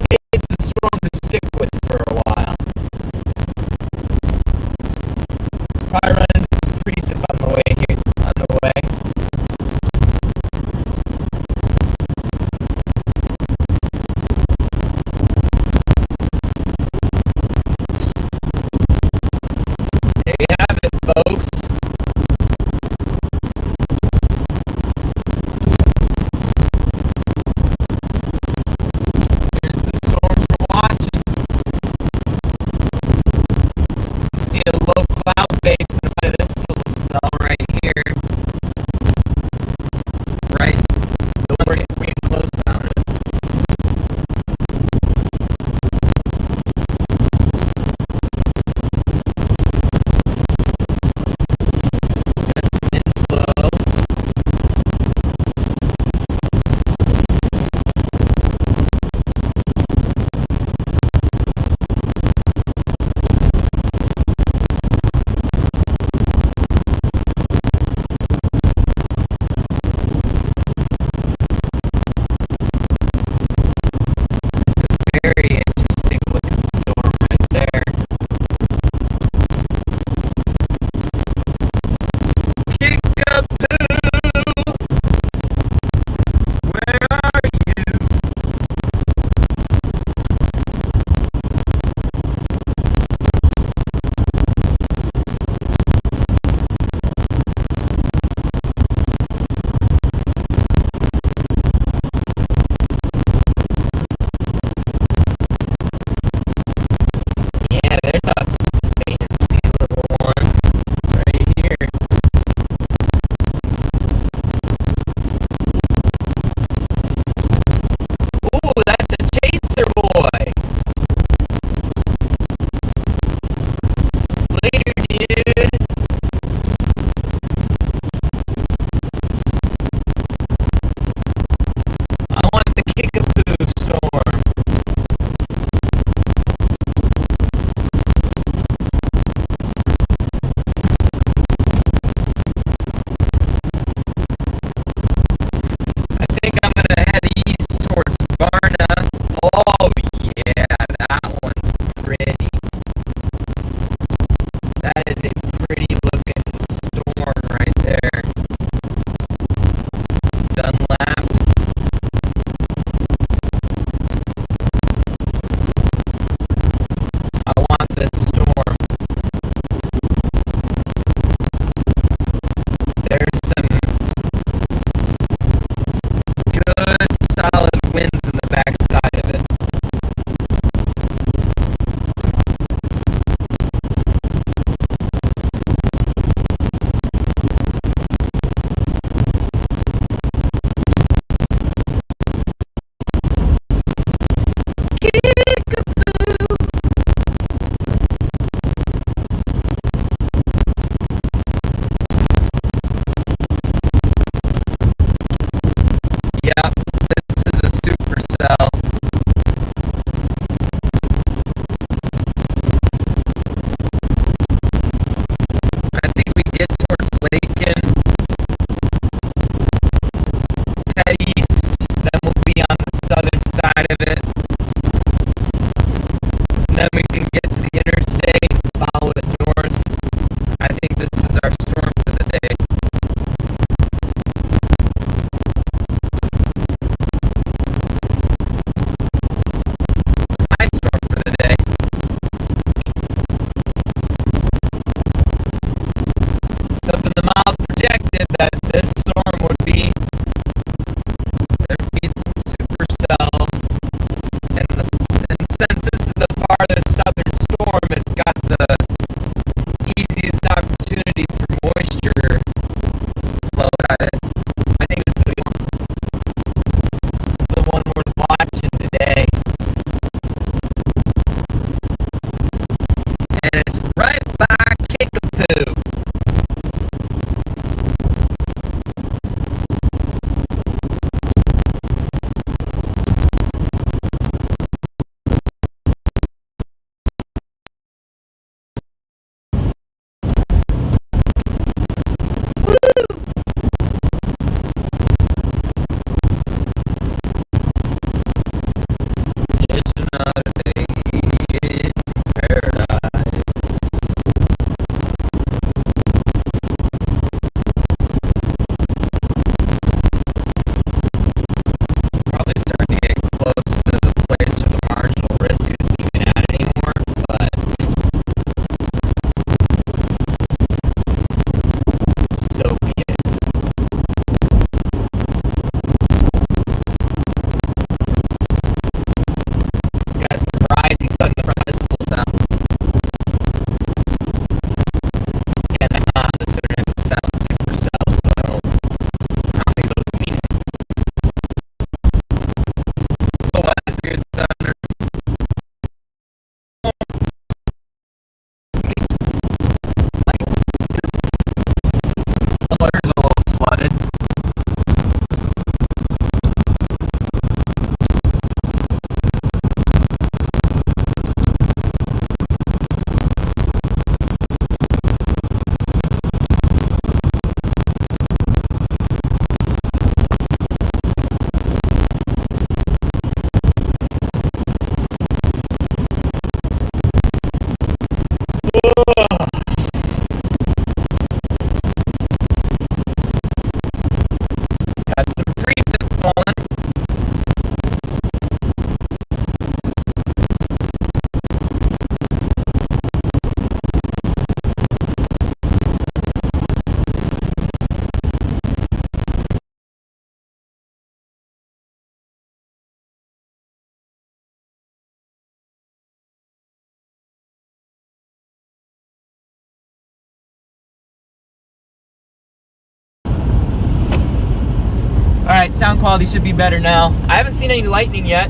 right, sound quality should be better now. I haven't seen any lightning yet.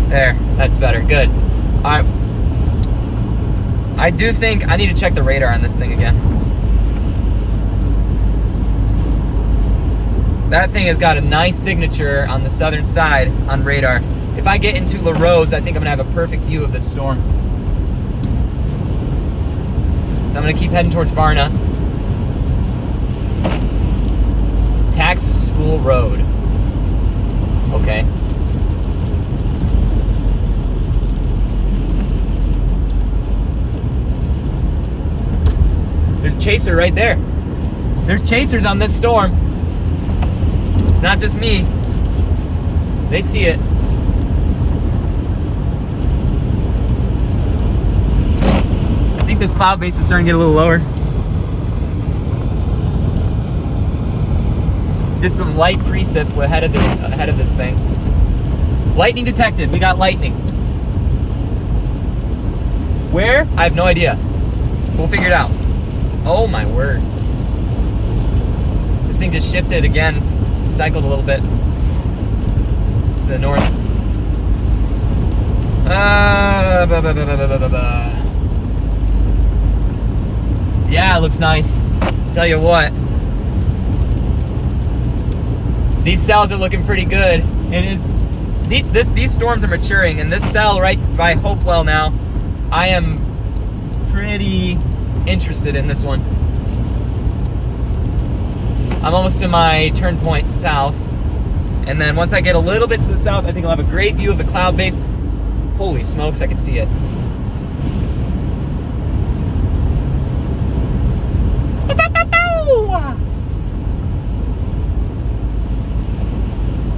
There, that's better. Good. All right. I do think I need to check the radar on this thing again. That thing has got a nice signature on the southern side on radar. If I get into La Rose, I think I'm gonna have a perfect view of this storm. So I'm gonna keep heading towards Varna. Tax School Road. Okay. There's a chaser right there. There's chasers on this storm. It's not just me. They see it. I think this cloud base is starting to get a little lower. Just some light precip ahead of this thing. Lightning detected. We got lightning. Where? I have no idea. We'll figure it out. Oh my word. This thing just shifted again. It's cycled a little bit to the north. Yeah, it looks nice. Tell you what. These cells are looking pretty good. These storms are maturing, and this cell right by Hopewell now, I am pretty interested in this one. I'm almost to my turn point south, and then once I get a little bit to the south, I think I'll have a great view of the cloud base. Holy smokes, I can see it.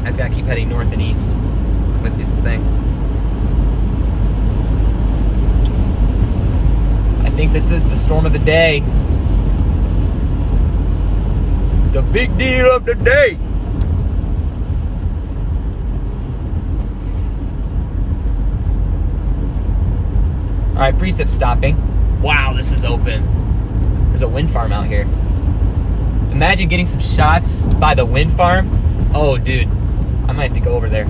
I just gotta keep heading north and east with this thing. I think this is the storm of the day. The big deal of the day. All right, precip stopping. Wow, this is open. There's a wind farm out here. Imagine getting some shots by the wind farm. Oh, dude, I might have to go over there.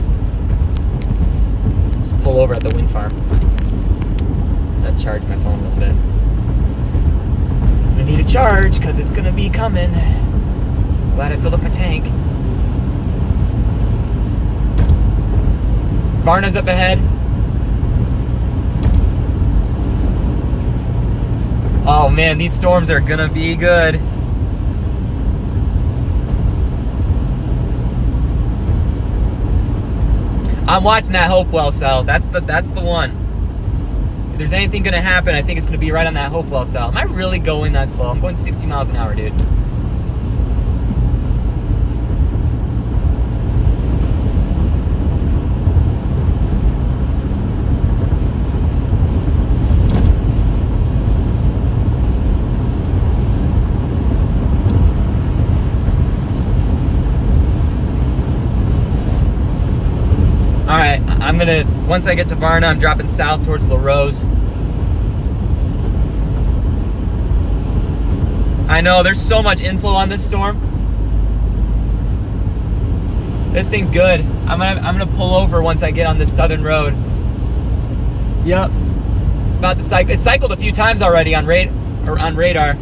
Just pull over at the wind farm. I'm gonna charge my phone a little bit. I'm gonna need a charge because it's gonna be coming. Glad I filled up my tank. Varna's up ahead. Oh man, these storms are gonna be good. I'm watching that Hopewell cell. That's the one. If there's anything gonna happen, I think it's gonna be right on that Hopewell cell. Am I really going that slow? I'm going 60 miles an hour, dude. Alright, I'm gonna, once I get to Varna, I'm dropping south towards La Rose. I know, there's so much inflow on this storm. This thing's good. I'm gonna pull over once I get on this southern road. Yep. It's about to cycle. It cycled a few times already on radar.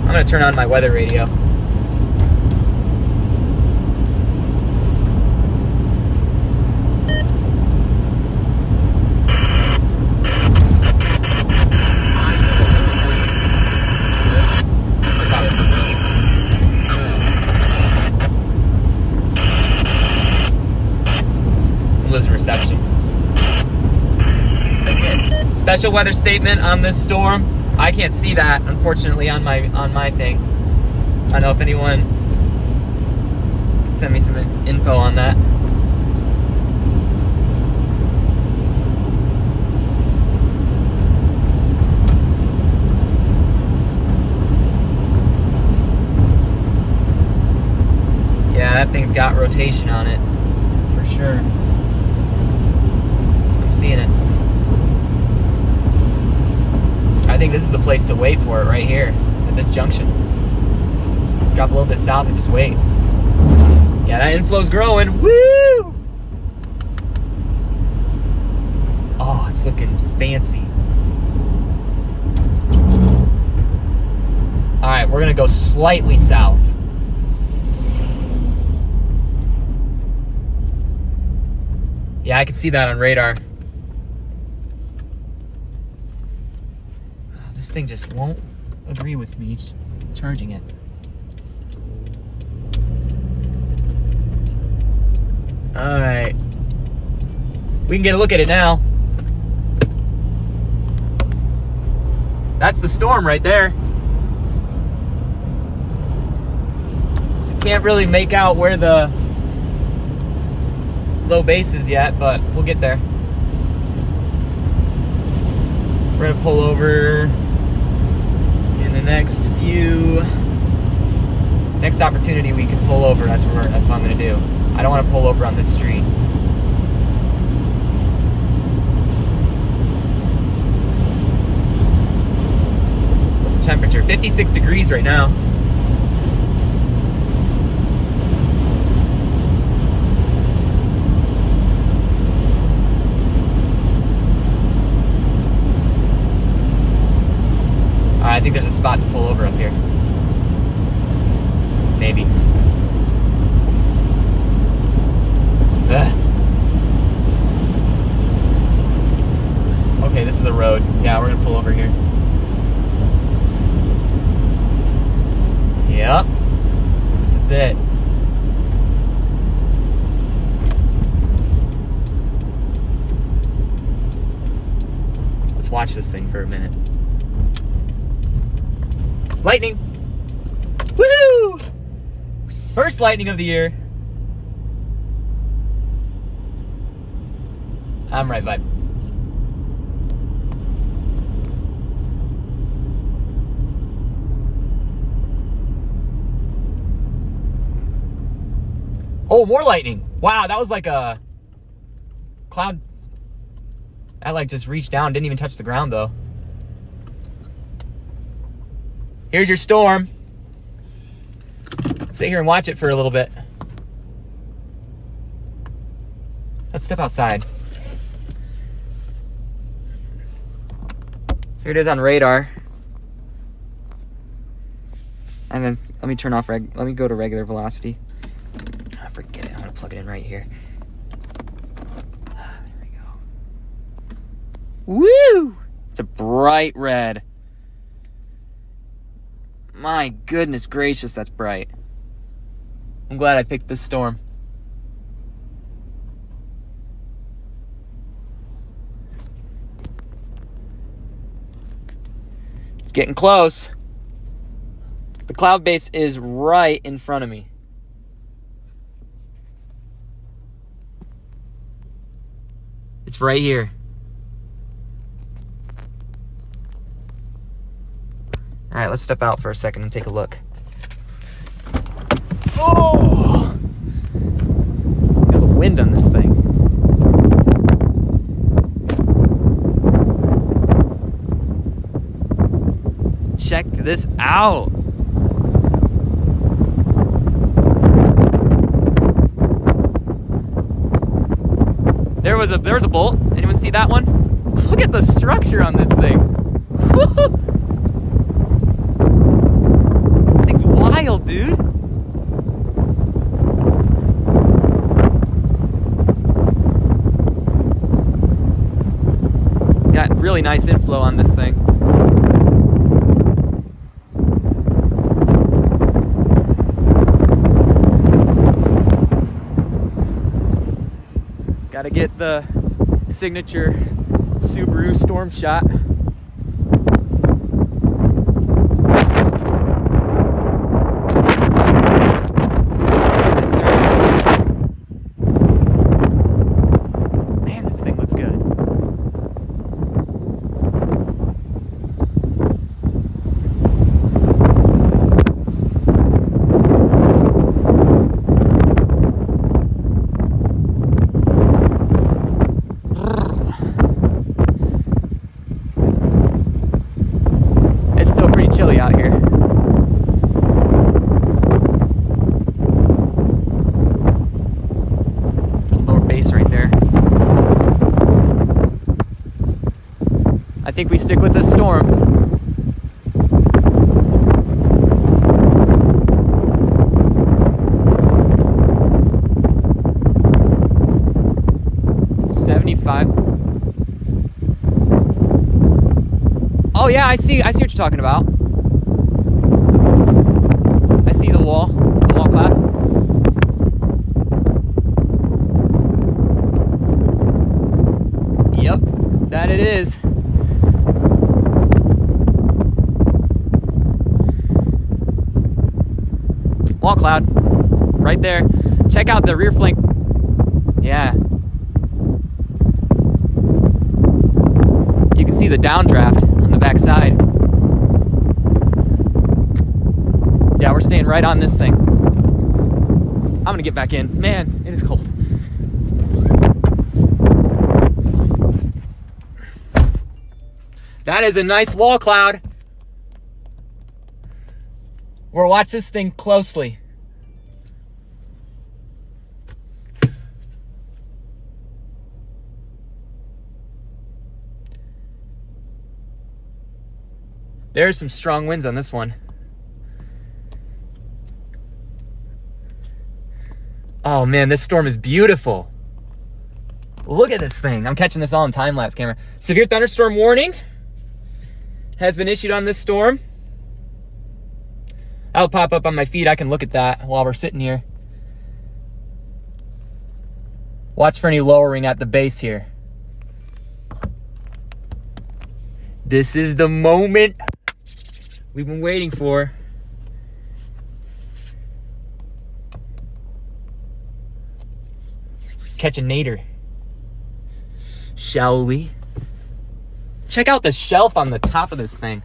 I'm gonna turn on my weather radio. What's up? I'm losing reception. Special weather statement on this storm. I can't see that, unfortunately, on my thing. I don't know if anyone can send me some info on that. that thing's got rotation on it. For sure. I'm seeing it. I think this is the place to wait for it right here at this junction. Drop a little bit south and just wait. Yeah, that inflow's growing. Woo! Oh, it's looking fancy. All right, we're gonna go slightly south. Yeah, I can see that on radar. This thing just won't agree with me charging it. All right. We can get a look at it now. That's the storm right there. I can't really make out where the low base is yet, but we'll get there. We're gonna pull over in the next opportunity we can pull over. That's what I'm gonna do. I don't want to pull over on this street. What's the temperature? 56 degrees right now. I think there's a spot to pull over up here. Maybe. Ugh. Okay, this is the road. Yeah, we're gonna pull over here. Yep. This is it. Let's watch this thing for a minute. Lightning! Woo! First lightning of the year. I'm right, bud. Oh, more lightning. Wow, that was like a cloud. That like just reached down, didn't even touch the ground though. Here's your storm. Sit here and watch it for a little bit. Let's step outside. Here it is on radar. And then let me turn off let me go to regular velocity. Oh, forget it. I'm gonna plug it in right here. There we go. Woo! It's a bright red. My goodness gracious, that's bright. I'm glad I picked this storm. It's getting close. The cloud base is right in front of me. It's right here. All right, let's step out for a second and take a look. Oh! Feel the wind on this thing. Check this out. There was a bolt. Anyone see that one? Look at the structure on this thing. This thing's wild, dude. Got really nice inflow on this thing. Gotta get the signature Subaru storm shot. Yes, sir. Man, this thing looks good. think we stick with this storm. Oh yeah, I see what you're talking about. I see the wall cloud. Yep, that it is. Wall cloud, right there. Check out the rear flank. Yeah. You can see the downdraft on the back side. Yeah, we're staying right on this thing. I'm gonna get back in. Man, it is cold. That is a nice wall cloud. We'll watch this thing closely. There's some strong winds on this one. Oh man, this storm is beautiful. Look at this thing. I'm catching this all on time-lapse camera. Severe thunderstorm warning has been issued on this storm. That'll pop up on my feed. I can look at that while we're sitting here. Watch for any lowering at the base here. This is the moment we've been waiting for. Let's catch a nadir. Shall we? Check out the shelf on the top of this thing.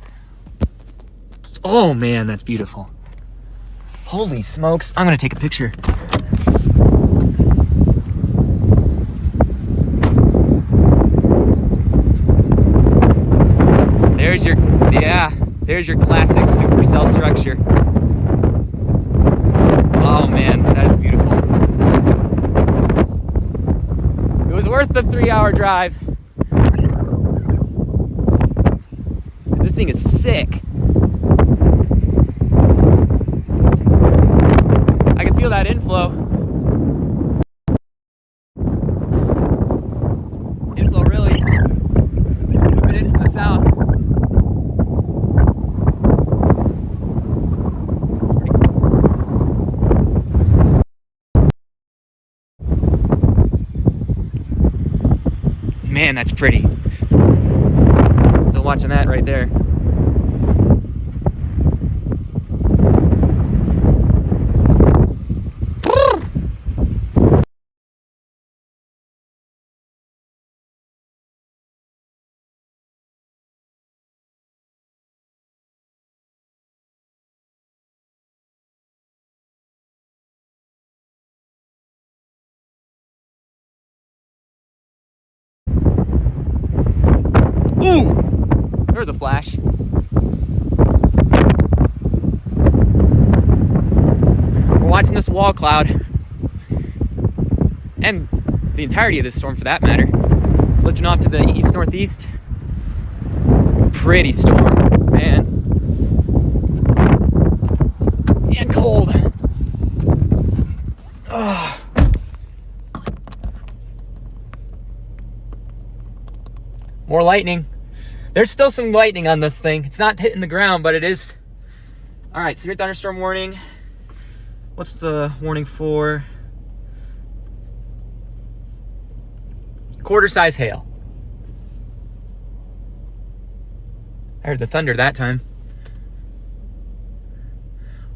Oh man, that's beautiful. Holy smokes. I'm gonna take a picture. There's your classic supercell structure. Oh man, that is beautiful. It was worth the 3-hour drive. This thing is sick. I can feel that inflow. Inflow really moving in from the south. Man, that's pretty. Still watching that right there. Ooh! There's a flash. We're watching this wall cloud. And the entirety of this storm for that matter. It's lifting off to the east-northeast. Pretty storm, man. And cold. Ugh. More lightning. There's still some lightning on this thing. It's not hitting the ground, but it is. All right, severe thunderstorm warning. What's the warning for? Quarter-size hail. I heard the thunder that time.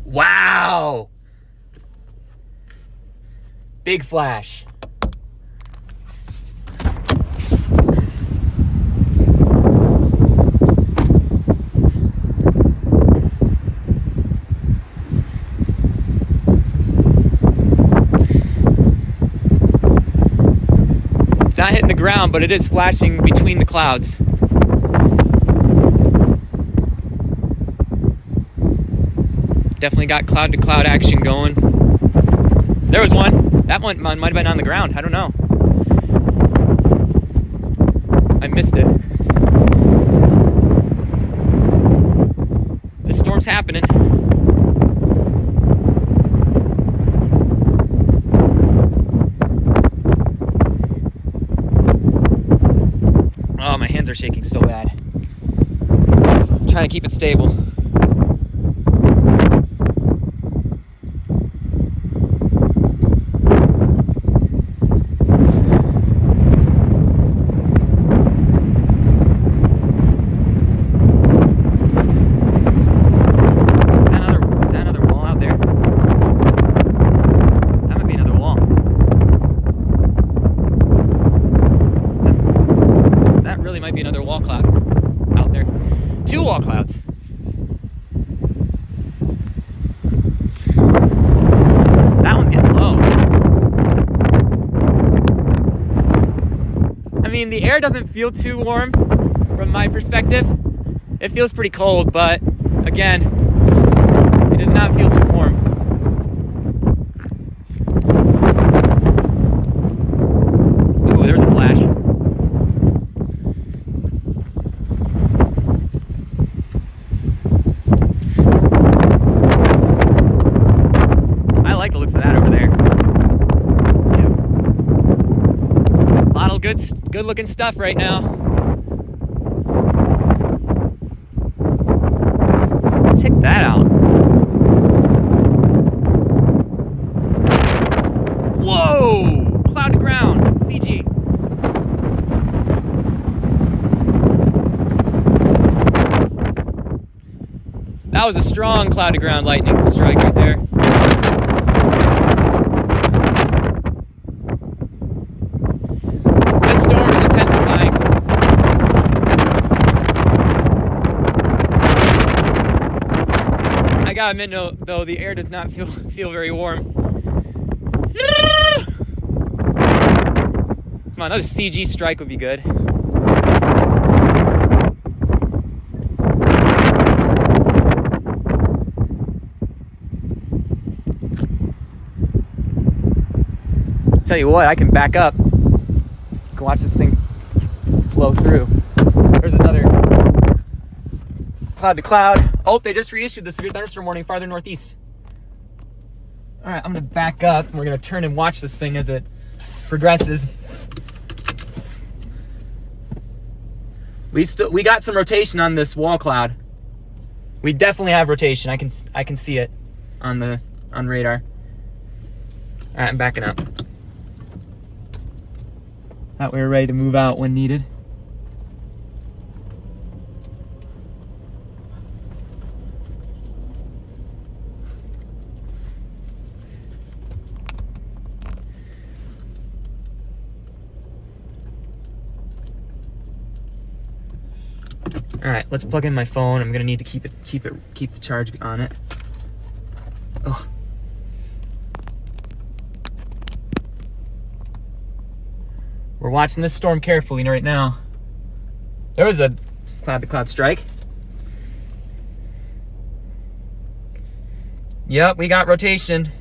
Wow! Big flash. It's not hitting the ground, but it is flashing between the clouds. Definitely got cloud-to-cloud action going. There was one. That one might have been on the ground. I don't know. I missed it. happening. Oh, my hands are shaking so bad. I'm trying to keep it stable. Is that another wall out there? That might be another wall. That really might be another wall cloud out there. 2 wall clouds. That one's getting low. I mean, the air doesn't feel too warm from my perspective. It feels pretty cold, but again, it does not feel too warm. Ooh, there's a flash. I like the looks of that over there, too. A lot of good looking stuff right now. Check that out. Whoa! Cloud to ground, CG. That was a strong cloud to ground lightning strike right there. This storm is intensifying. I gotta admit, though, the air does not feel very warm. Come on, another CG strike would be good. Tell you what, I can back up. Can watch this thing flow through. There's another cloud to cloud. Oh, they just reissued the severe thunderstorm warning farther northeast. All right, I'm gonna back up. We're gonna turn and watch this thing as it progresses. We got some rotation on this wall cloud. We definitely have rotation. I can see it on radar. All right, I'm backing up. That way we're ready to move out when needed. All right, let's plug in my phone. I'm gonna need to keep the charge on it. Ugh. We're watching this storm carefully right now. There was a cloud-to-cloud strike. Yep, we got rotation.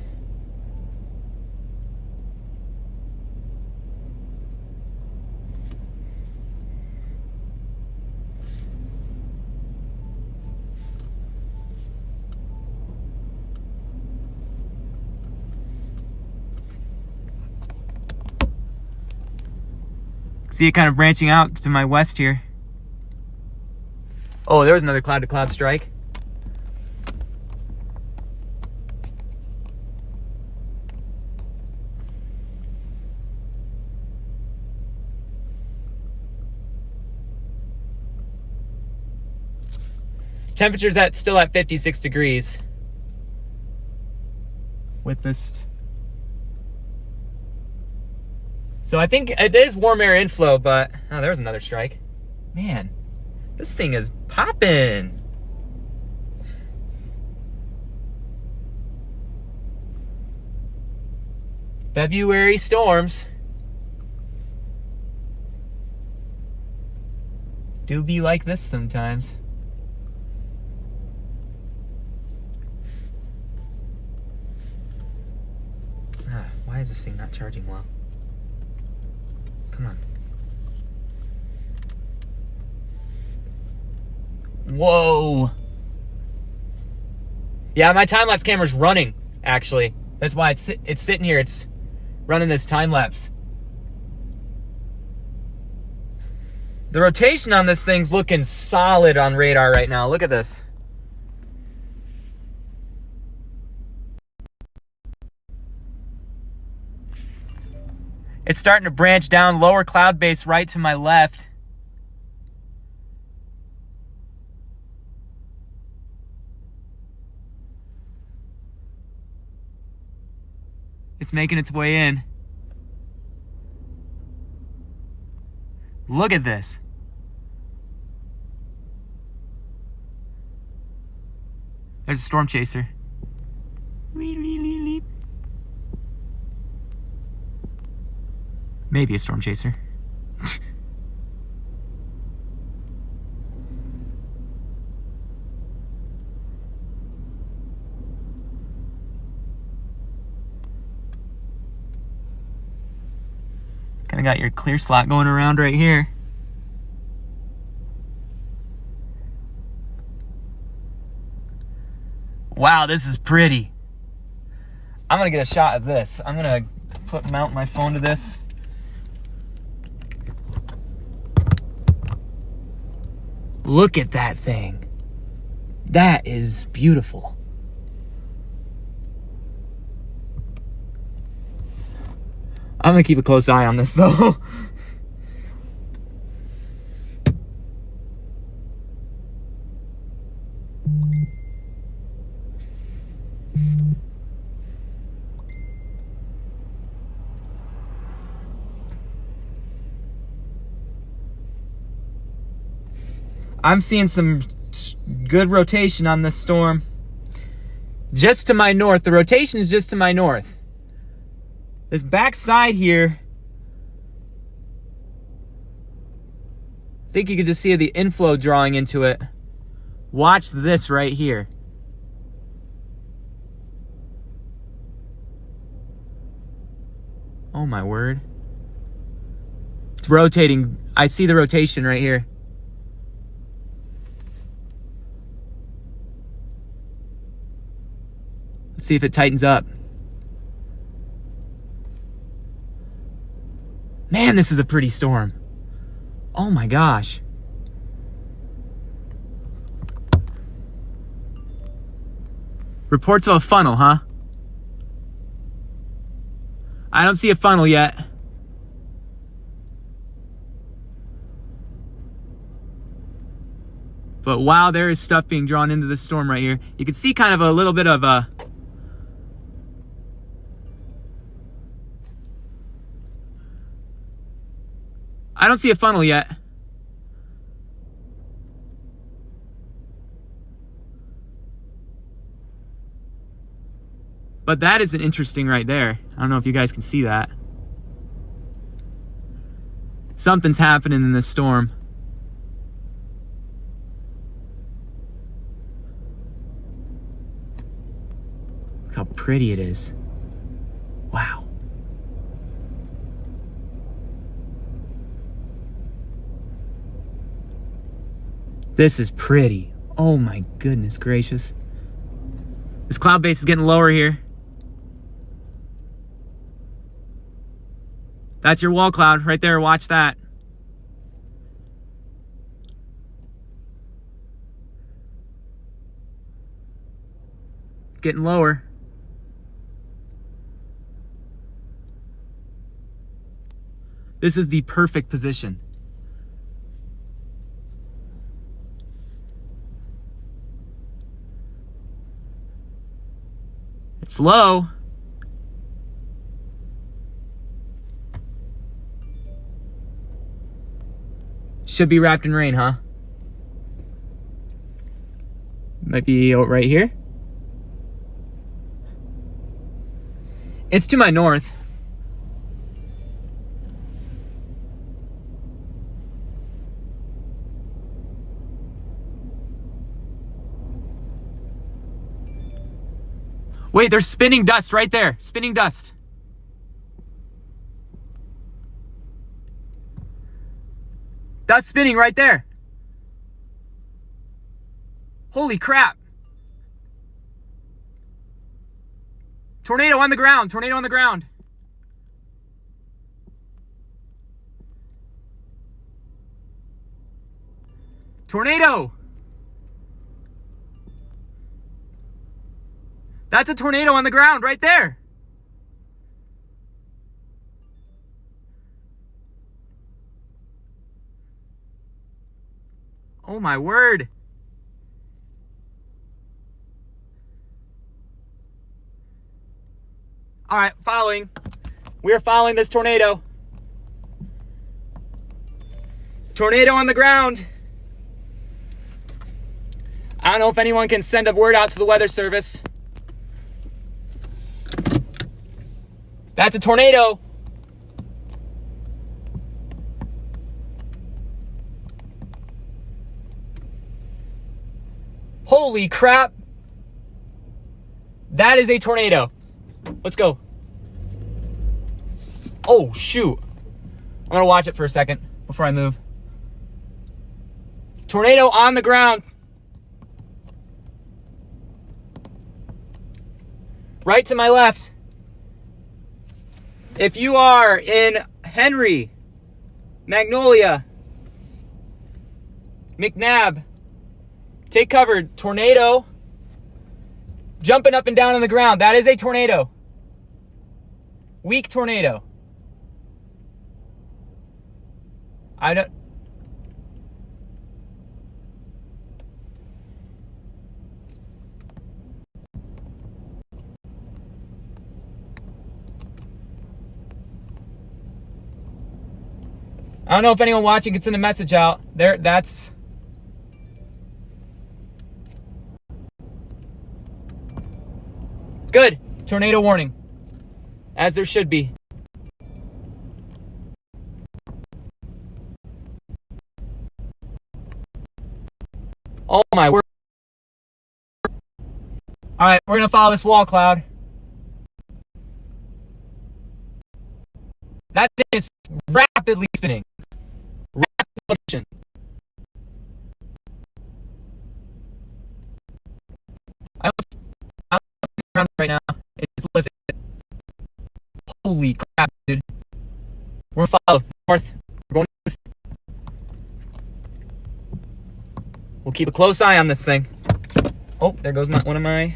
See it kind of branching out to my west here. Oh, there was another cloud-to-cloud strike. Temperature's still at 56 degrees. With this. So I think it is warm air inflow, but oh, there's another strike. Man, this thing is popping. February storms do be like this sometimes. Why is this thing not charging well? Come on. Whoa. Yeah, my time-lapse camera's running, actually. That's why it's sitting here. It's running this time-lapse. The rotation on this thing's looking solid on radar right now. Look at this. It's starting to branch down, lower cloud base right to my left. It's making its way in. Look at this. There's a storm chaser. Maybe a storm chaser. Kind of got your clear slot going around right here. Wow, this is pretty. I'm gonna get a shot of this. I'm gonna mount my phone to this. Look at that thing. That is beautiful. I'm gonna keep a close eye on this though. I'm seeing some good rotation on this storm. Just to my north. The rotation is just to my north. This back side here, I think you can just see the inflow drawing into it. Watch this right here. Oh my word. It's rotating. I see the rotation right here. Let's see if it tightens up. Man, this is a pretty storm. Oh my gosh. Reports of a funnel, huh? I don't see a funnel yet. But wow, there is stuff being drawn into this storm right here. You can see kind of a little bit of a... I don't see a funnel yet. But that is an interesting right there. I don't know if you guys can see that. Something's happening in this storm. Look how pretty it is. Wow. This is pretty. Oh my goodness gracious. This cloud base is getting lower here. That's your wall cloud right there. Watch that. It's getting lower. This is the perfect position. It's low. Should be wrapped in rain, huh? Might be right here. It's to my north. Wait, there's spinning dust right there. Spinning dust. Dust spinning right there. Holy crap. Tornado on the ground. Tornado on the ground. Tornado. That's a tornado on the ground right there. Oh my word. All right, following. We are following this tornado. Tornado on the ground. I don't know if anyone can send a word out to the weather service. That's a tornado. Holy crap. That is a tornado. Let's go. Oh, shoot. I'm going to watch it for a second before I move. Tornado on the ground. Right to my left. If you are in Henry, Magnolia, McNabb, take cover. Tornado. Jumping up and down on the ground. That is a tornado. Weak tornado. I don't know if anyone watching can send a message out. That's good. Tornado warning. As there should be. Oh my word. All right, we're going to follow this wall cloud. That thing is rapidly spinning. Rapid motion. I'm around right now. It's lifted. Holy crap, dude. We're going to follow north. We're going north. We'll keep a close eye on this thing. Oh, there goes one of my...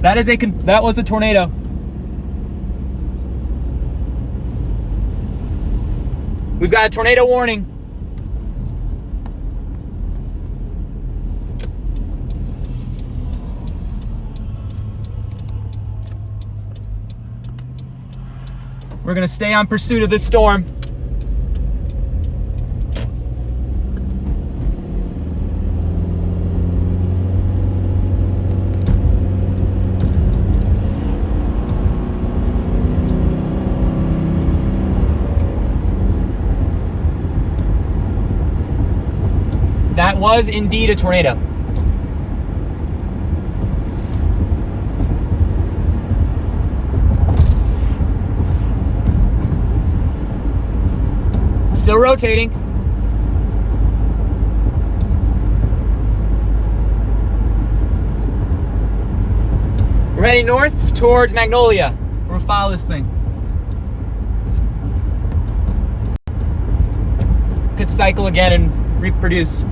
That was a tornado. We've got a tornado warning. We're going to stay on pursuit of this storm. That was indeed a tornado. Still rotating. We're heading north towards Magnolia. We're gonna follow this thing. Could cycle again and reproduce.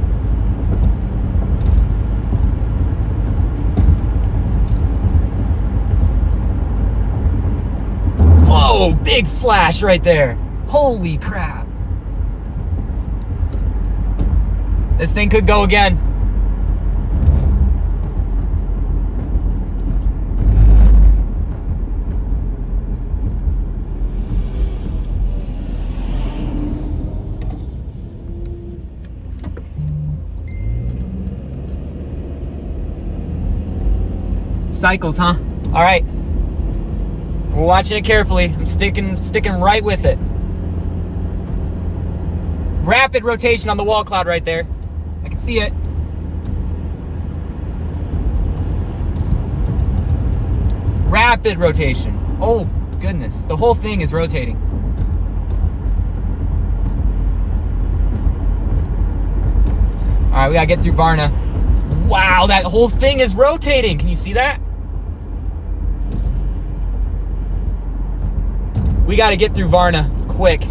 Whoa, big flash right there. Holy crap. This thing could go again. Cycles, huh? All right. We're watching it carefully. I'm sticking right with it. Rapid rotation on the wall cloud right there. I can see it. Rapid rotation. Oh, goodness. The whole thing is rotating. right, we gotta get through Varna. Wow, that whole thing is rotating. Can you see that? We gotta get through Varna quick.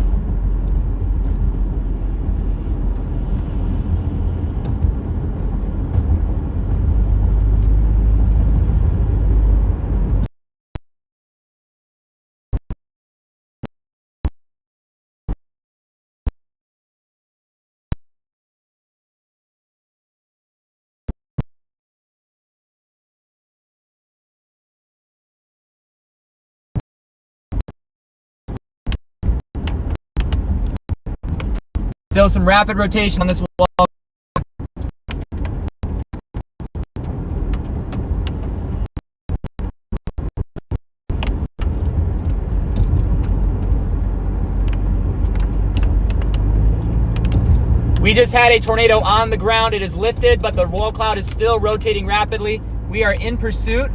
Still some rapid rotation on this wall. We just had a tornado on the ground. It is lifted, but the wall cloud is still rotating rapidly. We are in pursuit.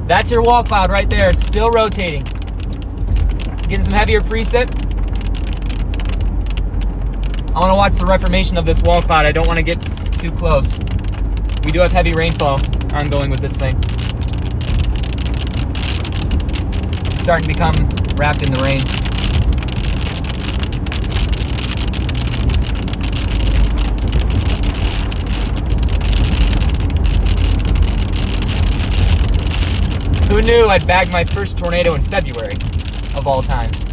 That's your wall cloud right there, still rotating. Getting some heavier precip. I want to watch the reformation of this wall cloud. I don't want to get too close. We do have heavy rainfall ongoing with this thing. It's starting to become wrapped in the rain. Who knew I'd bag my first tornado in February, of all times?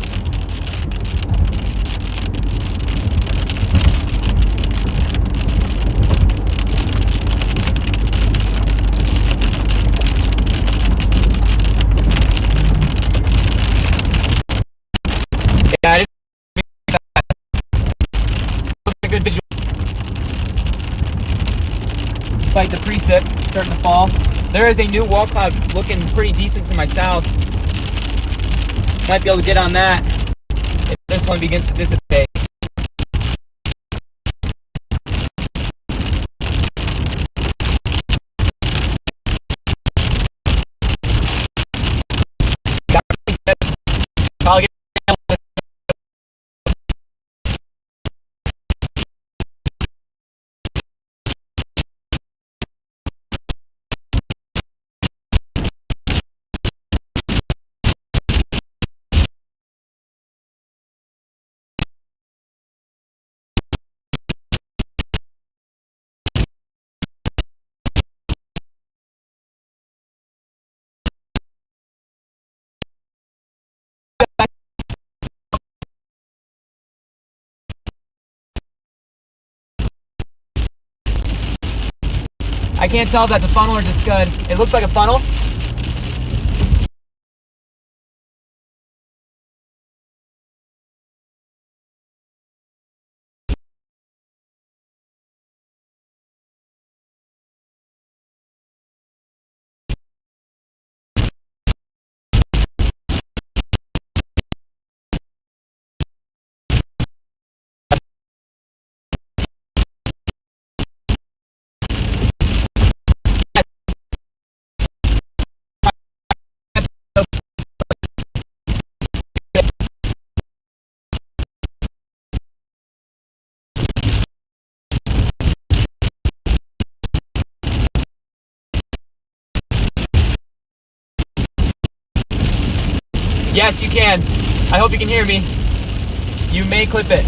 Yeah, it is a good visual. Despite the precip starting to fall. There is a new wall cloud looking pretty decent to my south. Might be able to get on that if this one begins to dissipate. I'll get I can't tell if that's a funnel or just scud. It looks like a funnel. Yes, you can. I hope you can hear me. You may clip it.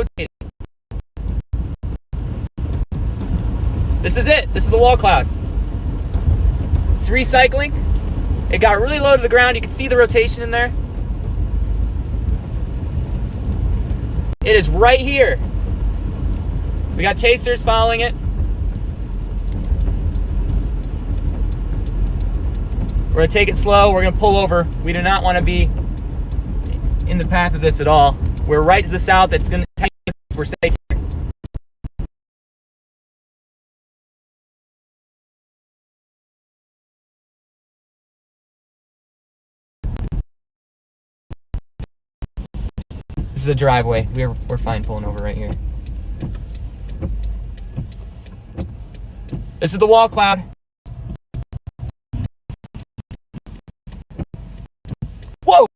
rotating. This is it. This is the wall cloud. It's recycling. It got really low to the ground. You can see the rotation in there. It is right here. We got chasers following it. We're gonna take it slow. We're gonna pull over. We do not want to be in the path of this at all. We're right to the south. It's gonna take us. We're safe here. This is a driveway. We're fine pulling over right here. This is the wall cloud. Whoa!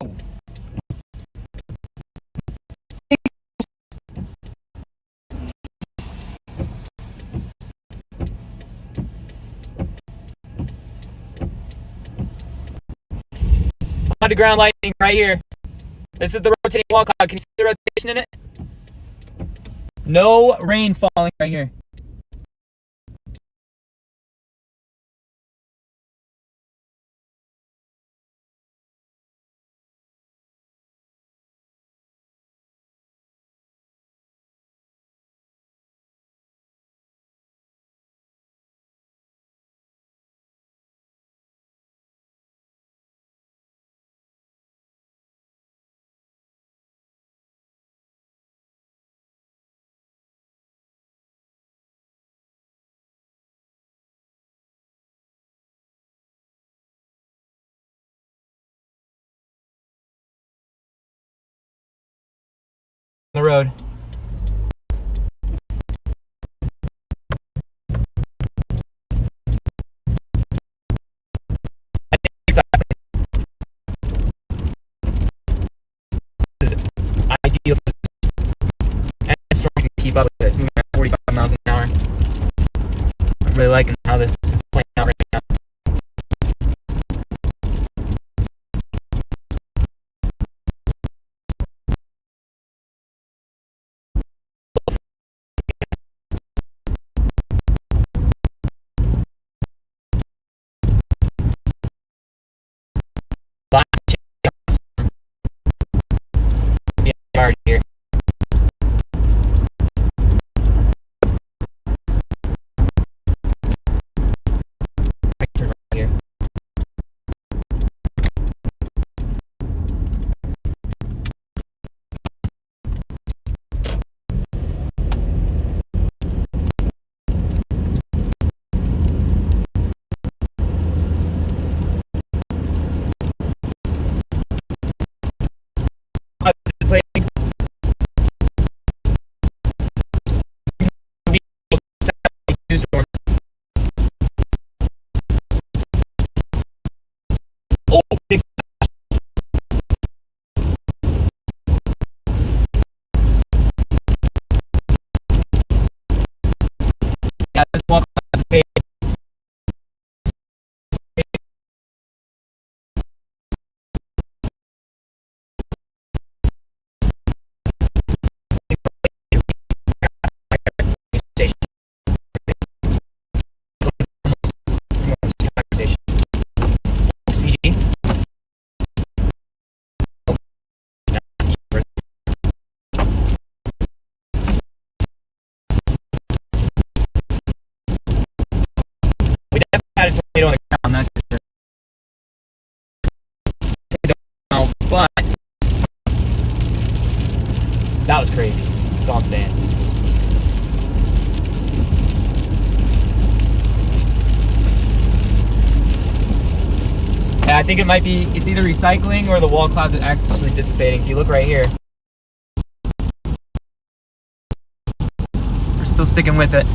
Cloud to ground lightning right here. This is the rotating wall cloud. Can you see the rotation in it? No rain falling right here. The road. This is ideal. And the storm can keep up with it. It's moving at 45 miles an hour. I'm really liking how this is playing out right now. Yard here. Turn right here. Oh, big. Yeah, this wall has a base. We definitely had a tornado on the ground, that's for sure. But that was crazy. That's all I'm saying. Yeah, I think it might be, it's either recycling or the wall clouds are actually dissipating. If you look right here, we're still sticking with it.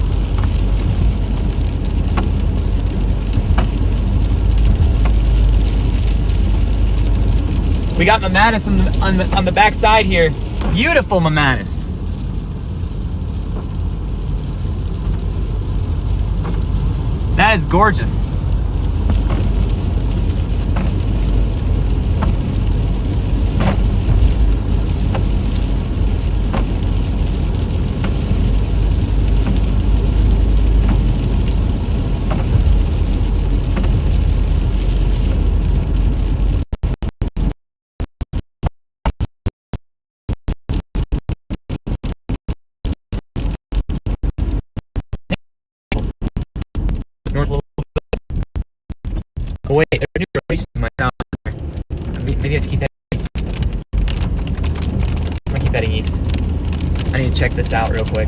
We got Mamatus on the back side here. Beautiful Mamatus. That is gorgeous. Oh wait, there's a new rotation in my sound there. Maybe I just keep heading east. I'm gonna keep heading east. I need to check this out real quick.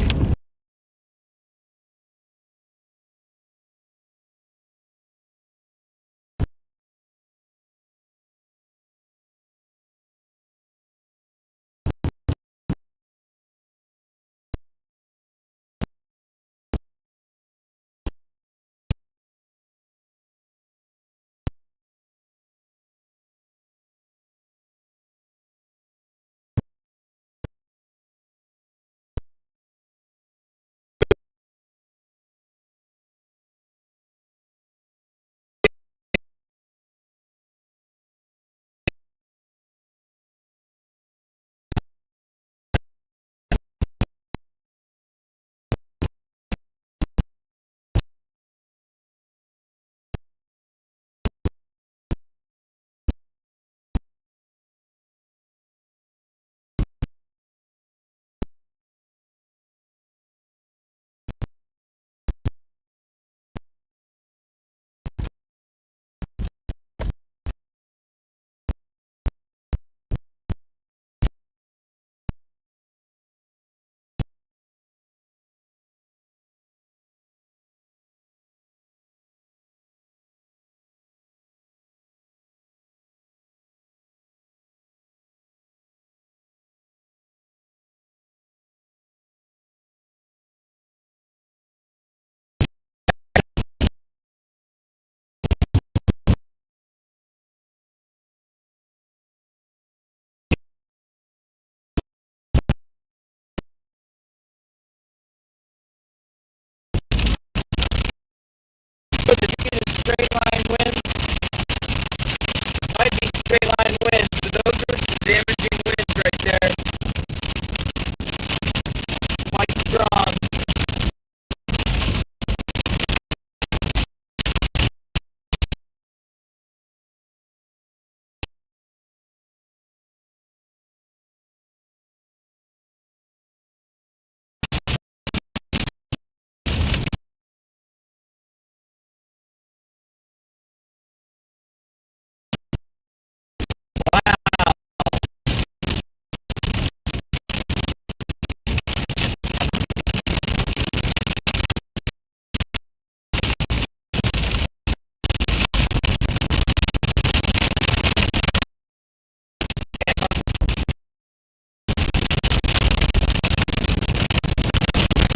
But the straight line winds might be straight line winds, but those are some damaging winds right there. Quite strong.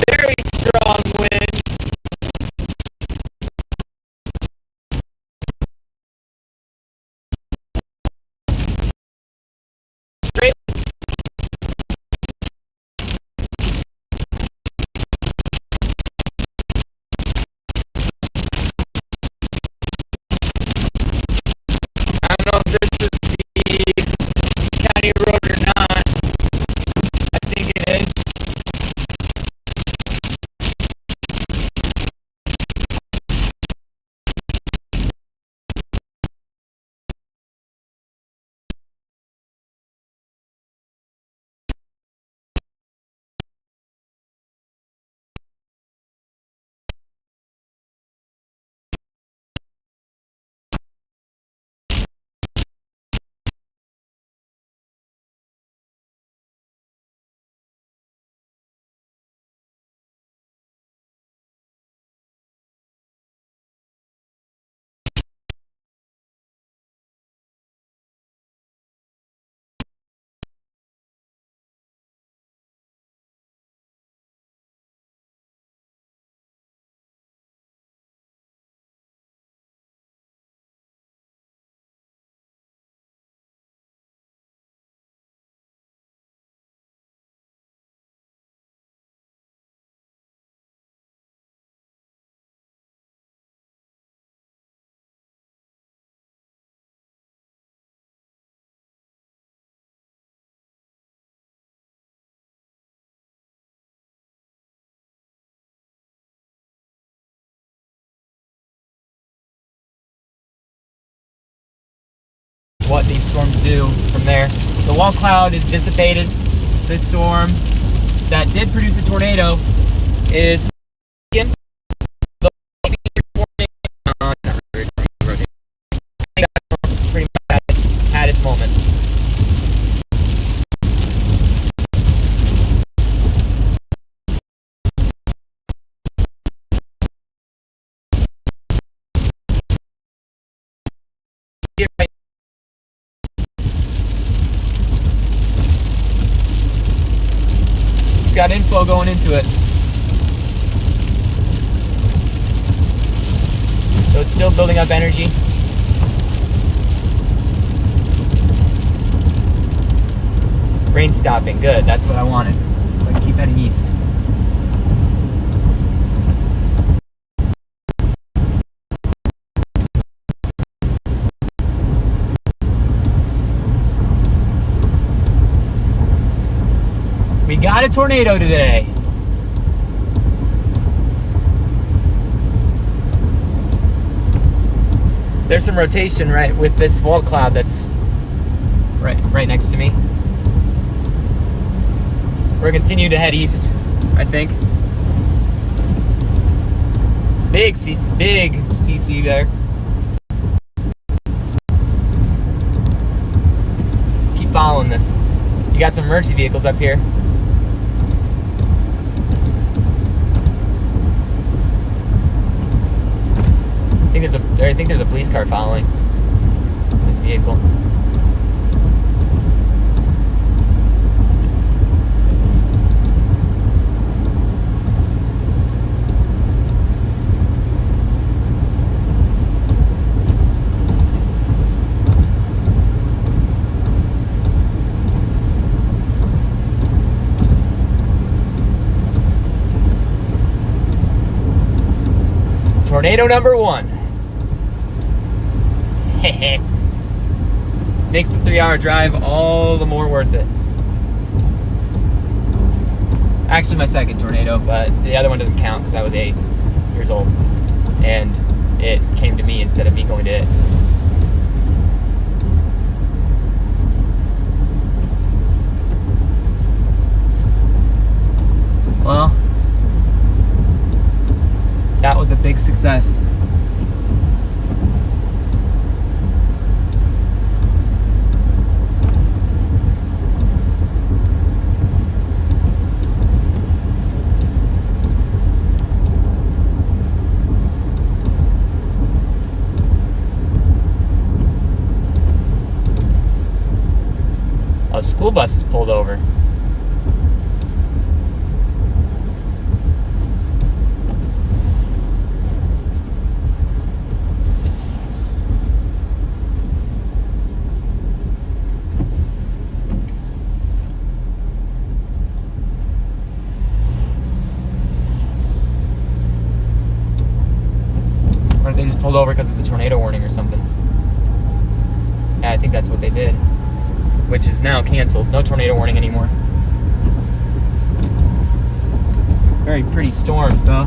Very strong wind. Straight. I don't know if this is the county road or not. I think it is. What these storms do from there. The wall cloud is dissipated. This storm that did produce a tornado is the got inflow going into it. So it's still building up energy. Rain stopping, good, that's what I wanted. So I can keep heading east. We got a tornado today. There's some rotation right with this wall cloud that's right next to me. We're gonna continue to head east, I think. Big CC there. Let's keep following this. You got some emergency vehicles up here. I think there's a police car following this vehicle. Tornado number 1. Makes the 3-hour drive all the more worth it. Actually, my second tornado, but the other one doesn't count because I was 8 years old. And it came to me instead of me going to it. Well, that was a big success. A school bus is pulled over. Or if they just pulled over because of the tornado warning or something. Yeah, I think that's what they did. Which is now canceled. No tornado warning anymore. Very pretty storms, though.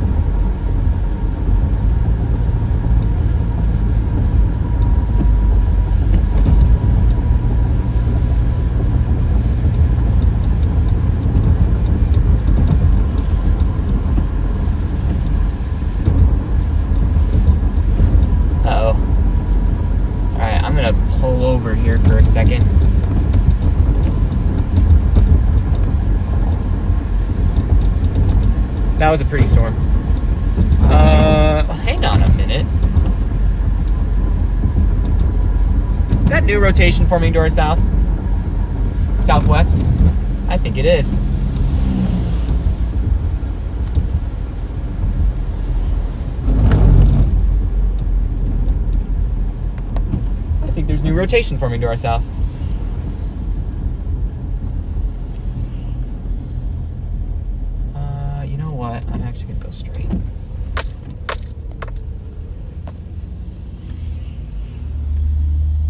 Uh-oh. Alright, I'm gonna pull over here for a second. That was a pretty storm. Hang on a minute. Is that new rotation forming to our south? Southwest? I think it is. I think there's new rotation forming to our south. I'm actually gonna go straight.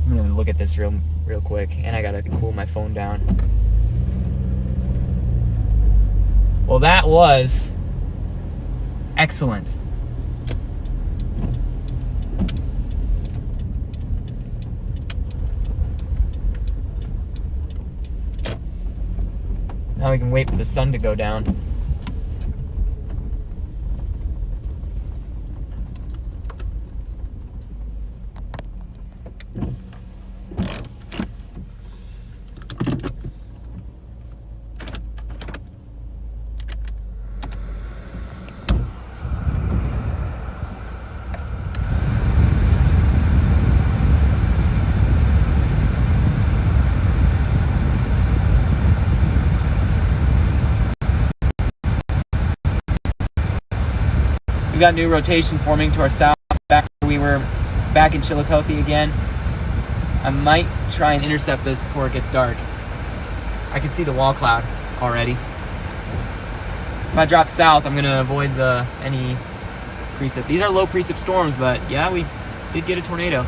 I'm gonna look at this real quick, and I gotta cool my phone down. Well, that was excellent. Now we can wait for the sun to go down. We got new rotation forming to our south. Back where we were back in Chillicothe again. I might try and intercept this before it gets dark. I can see the wall cloud already. If I drop south, I'm gonna avoid any precip. These are low precip storms, but yeah, we did get a tornado.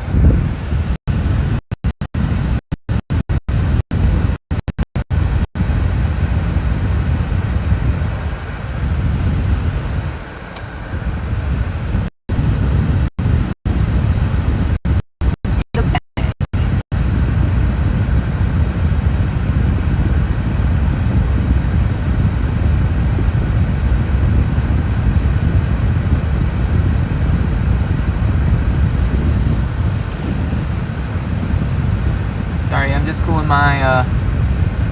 Sorry, I'm just cooling my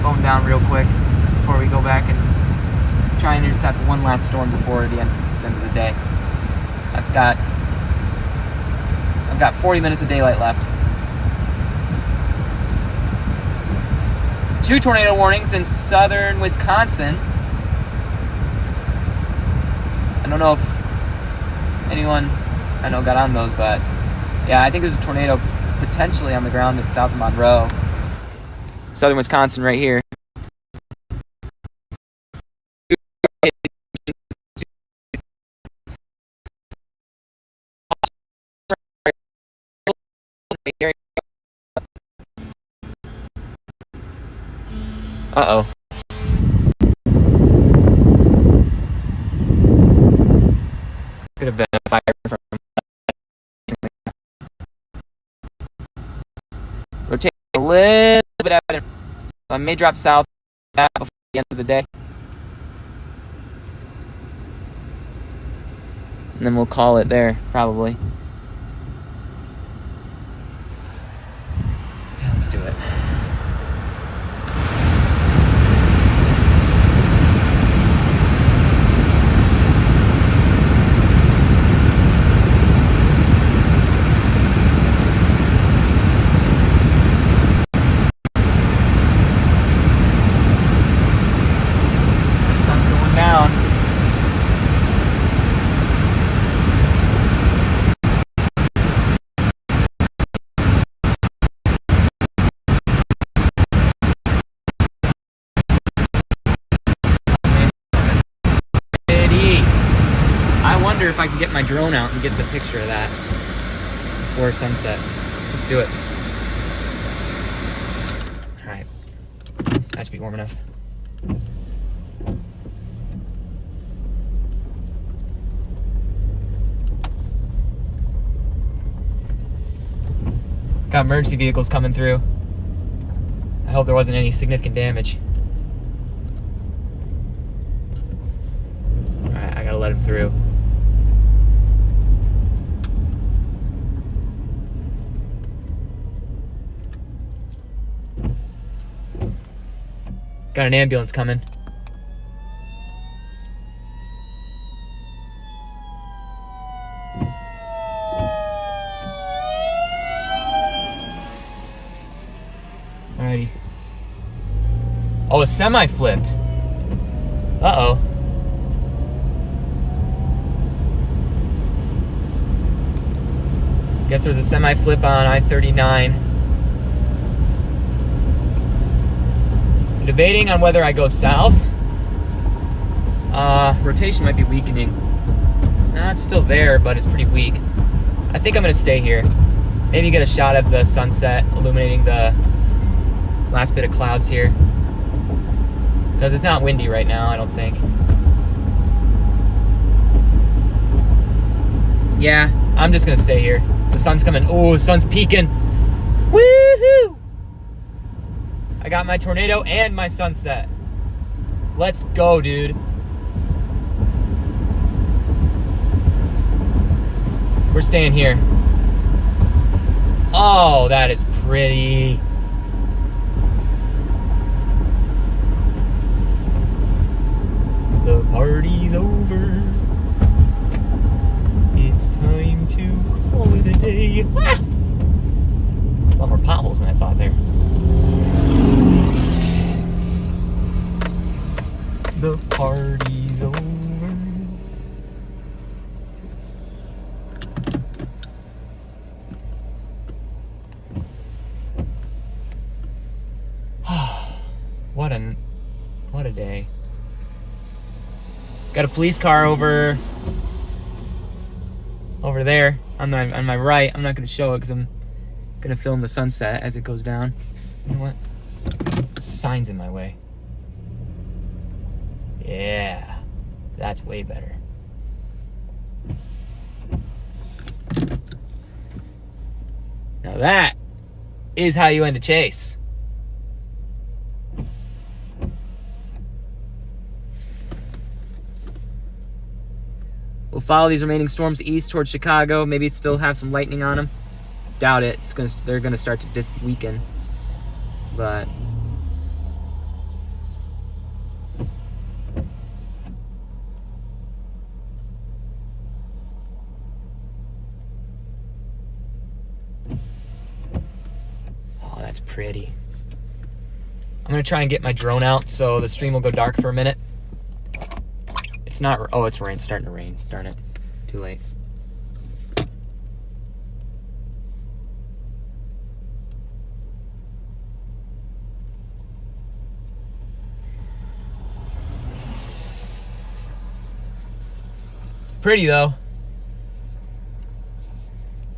phone down real quick before we go back and try and intercept one last storm before the end of the day. I've got 40 minutes of daylight left. 2 tornado warnings in southern Wisconsin. I don't know if anyone I know got on those, but yeah, I think there's a tornado potentially on the ground south of Monroe. Southern Wisconsin right here. Uh-oh. Could have been a fire from rotate a little bit out of, so I may drop south before the end of the day. And then we'll call it there, probably. Yeah, let's do it. If I can get my drone out and get the picture of that before sunset. Let's do it. Alright. That should be warm enough. Got emergency vehicles coming through. I hope there wasn't any significant damage. Alright, I gotta let him through. Got an ambulance coming. Alrighty. Oh, a semi flipped. Uh-oh. Guess there's a semi flip on I-39. I'm debating on whether I go south. Rotation might be weakening. No, it's still there, but it's pretty weak. I think I'm gonna stay here. Maybe get a shot of the sunset illuminating the last bit of clouds here. Because it's not windy right now, I don't think. Yeah, I'm just gonna stay here. The sun's coming. Oh, the sun's peeking. Woohoo! I got my tornado and my sunset. Let's go, dude. We're staying here. Oh, that is pretty. The party's over. It's time to call it a day. Ah! A lot more potholes than I thought there. The party's over. Got a police car over there on my right. I'm not gonna show it because I'm gonna film the sunset as it goes down. You know what? Sign's in my way. Yeah, that's way better. Now that is how you end a chase. We'll follow these remaining storms east towards Chicago. Maybe still have some lightning on them. Doubt it. They're gonna start to weaken. But oh, that's pretty. I'm gonna try and get my drone out so the stream will go dark for a minute. It's not. Oh, it's starting to rain. Darn it. Too late. Pretty though.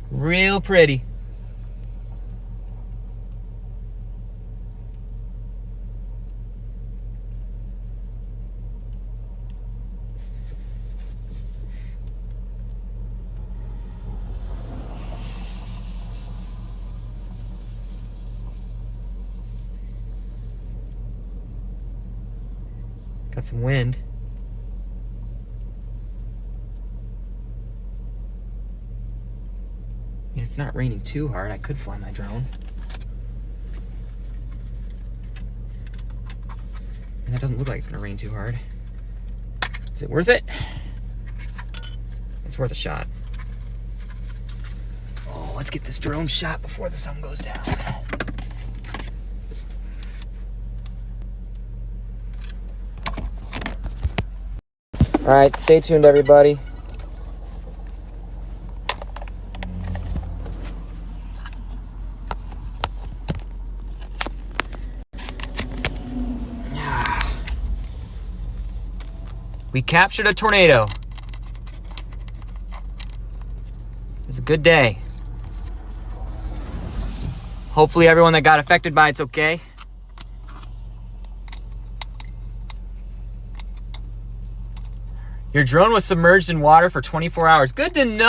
Real pretty. Got some wind. I mean, it's not raining too hard. I could fly my drone. And that doesn't look like it's gonna rain too hard. Is it worth it? It's worth a shot. Oh, let's get this drone shot before the sun goes down. All right, stay tuned, everybody. We captured a tornado. It was a good day. Hopefully everyone that got affected by it's okay. Your drone was submerged in water for 24 hours. Good to know.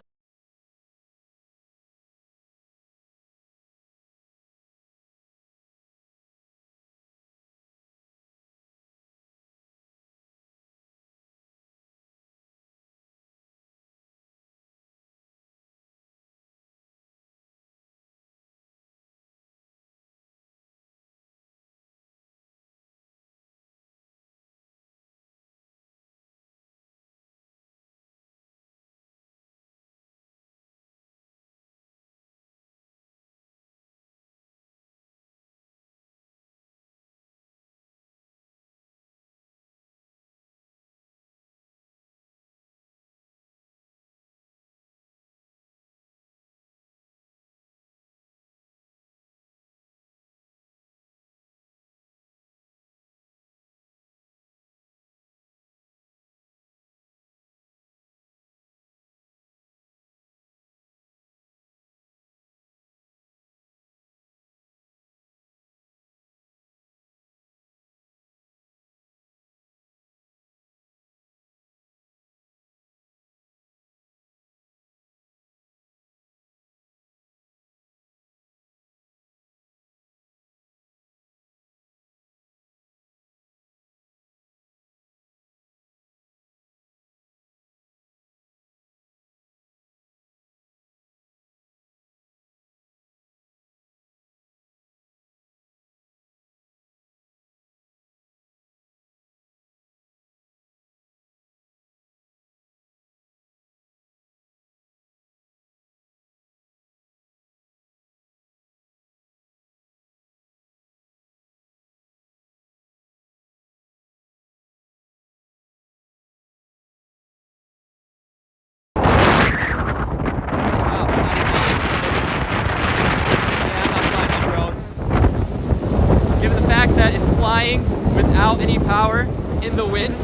Given the fact that it's flying without any power in the wind,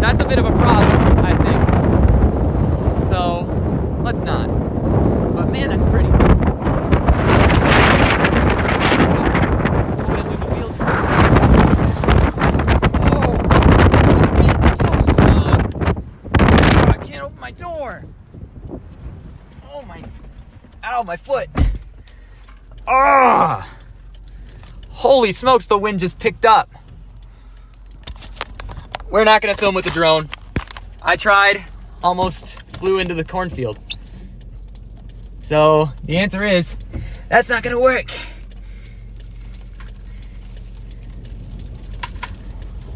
That's a bit of a problem, I think. So, let's not. But man, that's pretty. My door. Oh my. Ow, my foot. Ah! Holy smokes, the wind just picked up. We're not going to film with the drone. I tried, almost flew into the cornfield. So, the answer is, that's not going to work.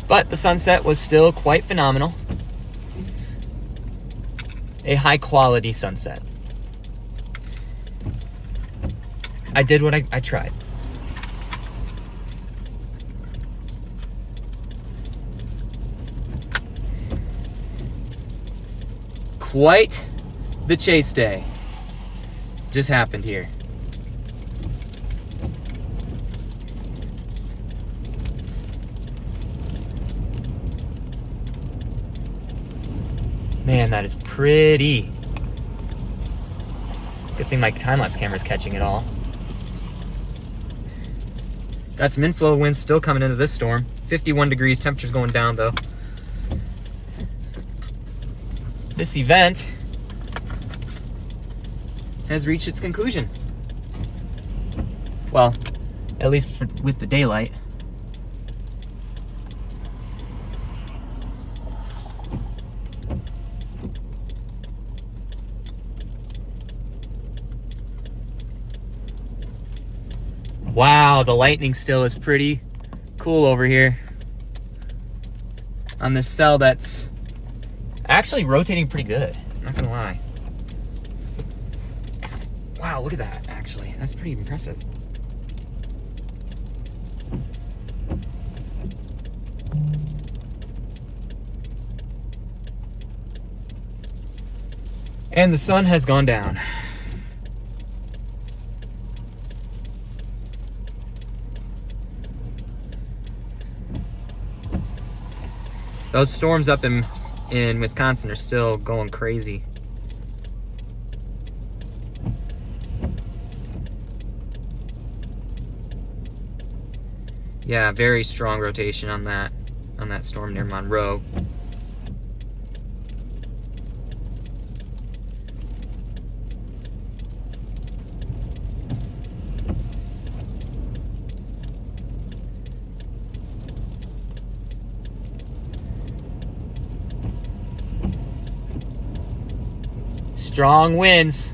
But the sunset was still quite phenomenal. A high quality sunset. I did what I tried. Quite the chase day just happened here. Man, that is pretty. Good thing my time-lapse camera's catching it all. Got some inflow winds still coming into this storm. 51 degrees, temperature's going down though. This event has reached its conclusion. Well, at least with the daylight. Wow, the lightning still is pretty cool over here on this cell that's actually rotating pretty good, I'm not gonna lie. Wow, look at that, actually. That's pretty impressive. And the sun has gone down. Those storms up in Wisconsin are still going crazy. Yeah, very strong rotation on that storm near Monroe. Strong winds.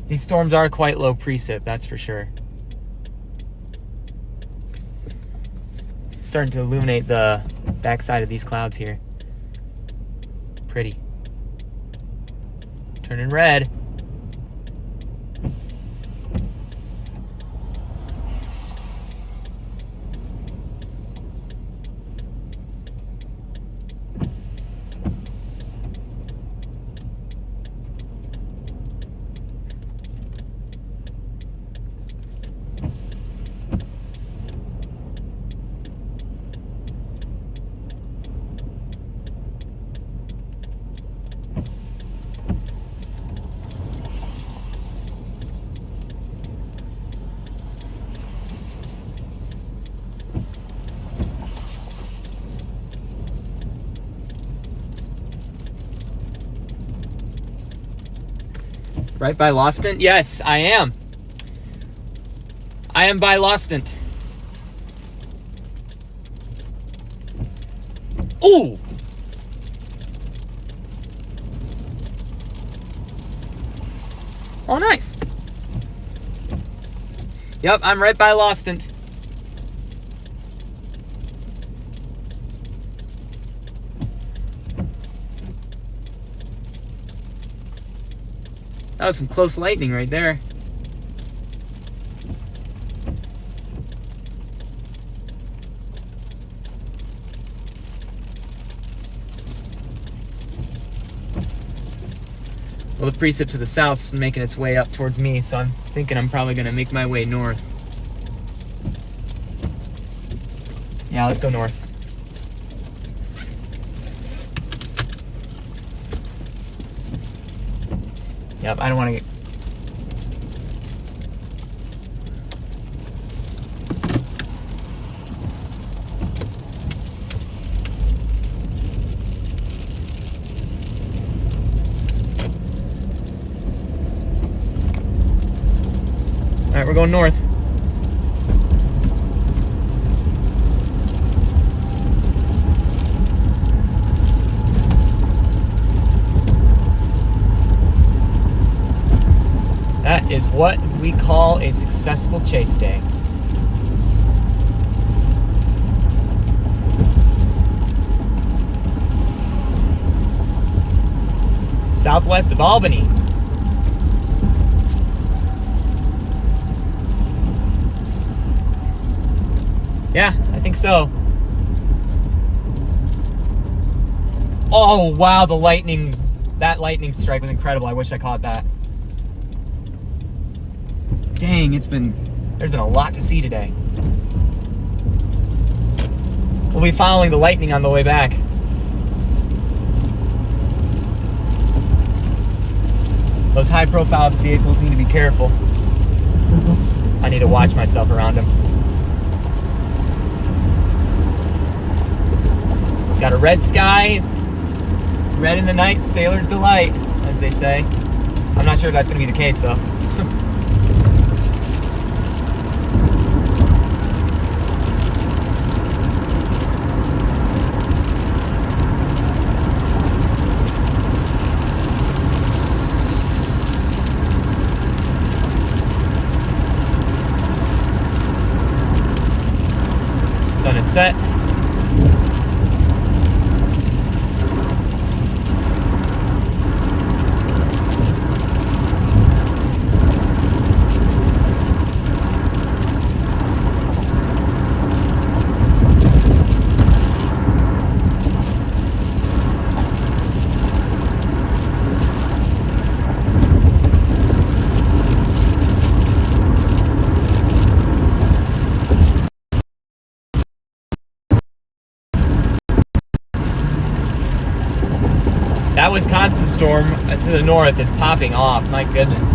These storms are quite low precip, that's for sure. Starting to illuminate the backside of these clouds here. Pretty. Turning red. Right by Loston? Yes, I am. I am by Loston. Ooh! Oh, nice. Yep, I'm right by Loston. That was some close lightning right there. Well, the precip to the south is making its way up towards me, so I'm thinking I'm probably going to make my way north. Yeah, let's go north. Yep, I don't want to get... All right, we're going north. That is what we call a successful chase day. Southwest of Albany. Yeah, I think so. Oh, wow, the lightning. That lightning strike was incredible. I wish I caught that. Dang, there's been a lot to see today. We'll be following the lightning on the way back. Those high-profile vehicles need to be careful. I need to watch myself around them. Got a red sky, red in the night, sailor's delight, as they say. I'm not sure if that's going to be the case, though. Sun is set. That Wisconsin storm to the north is popping off. My goodness.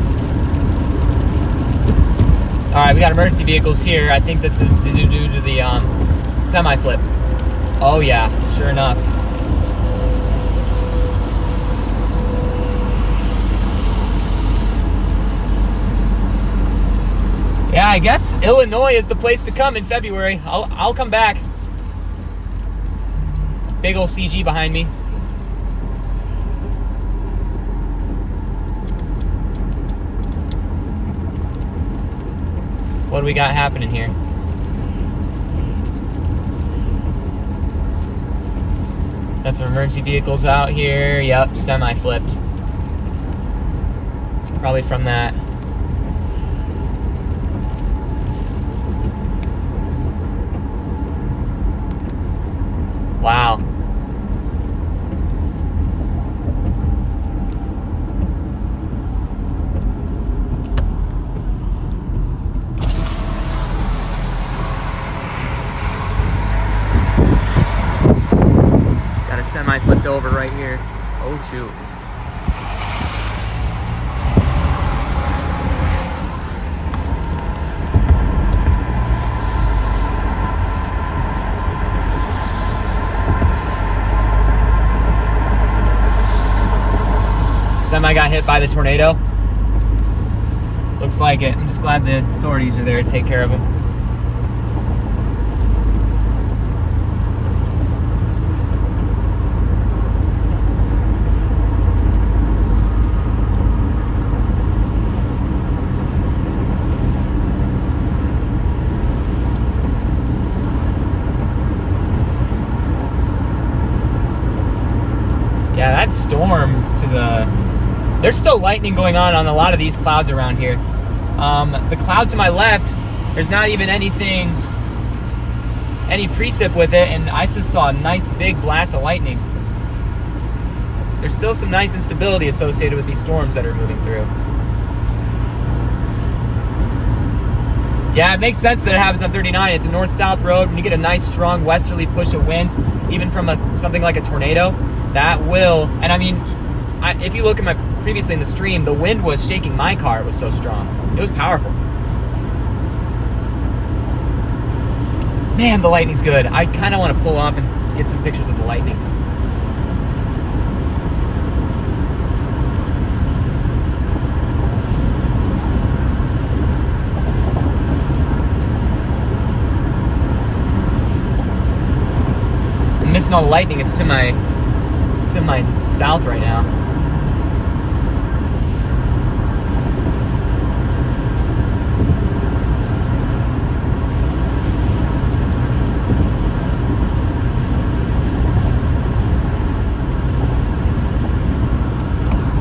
All right, we got emergency vehicles here. I think this is due to the semi-flip. Oh yeah, sure enough. Yeah, I guess Illinois is the place to come in February. I'll come back. Big old CG behind me. What do we got happening here? Got some emergency vehicles out here. Yep, semi-flipped. Probably from that. Wow. Semi flipped over right here. Oh shoot. Semi got hit by the tornado. Looks like it. I'm just glad the authorities are there to take care of him. Yeah, that storm to the There's still lightning going on a lot of these clouds around here. The cloud to my left, there's not even any precip with it, and I just saw a nice big blast of lightning. There's still some nice instability associated with these storms that are moving through. Yeah, it makes sense that it happens on 39. It's a north-south road. When you get a nice, strong westerly push of winds, even from something like a tornado, that will, and I mean, if you look at previously in the stream, the wind was shaking my car. It was so strong. It was powerful. Man, the lightning's good. I kind of want to pull off and get some pictures of the lightning. I'm missing all the lightning. It's to my south right now.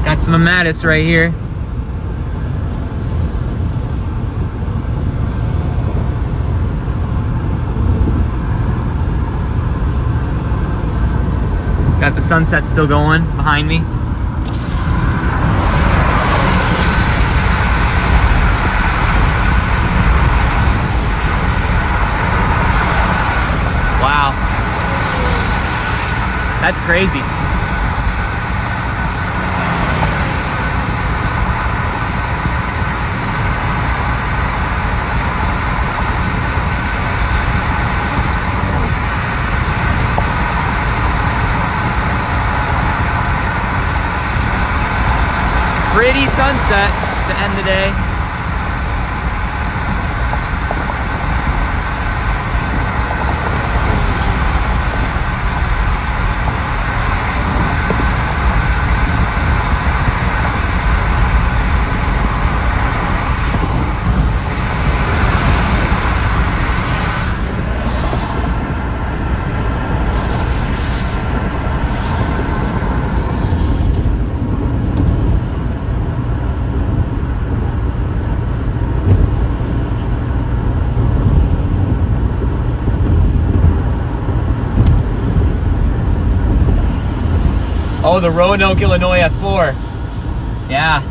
Got some Amatis right here. Got the sunset still going behind me. Wow. That's crazy. Pretty sunset to end the day. Oh, the Roanoke, Illinois F4. Yeah.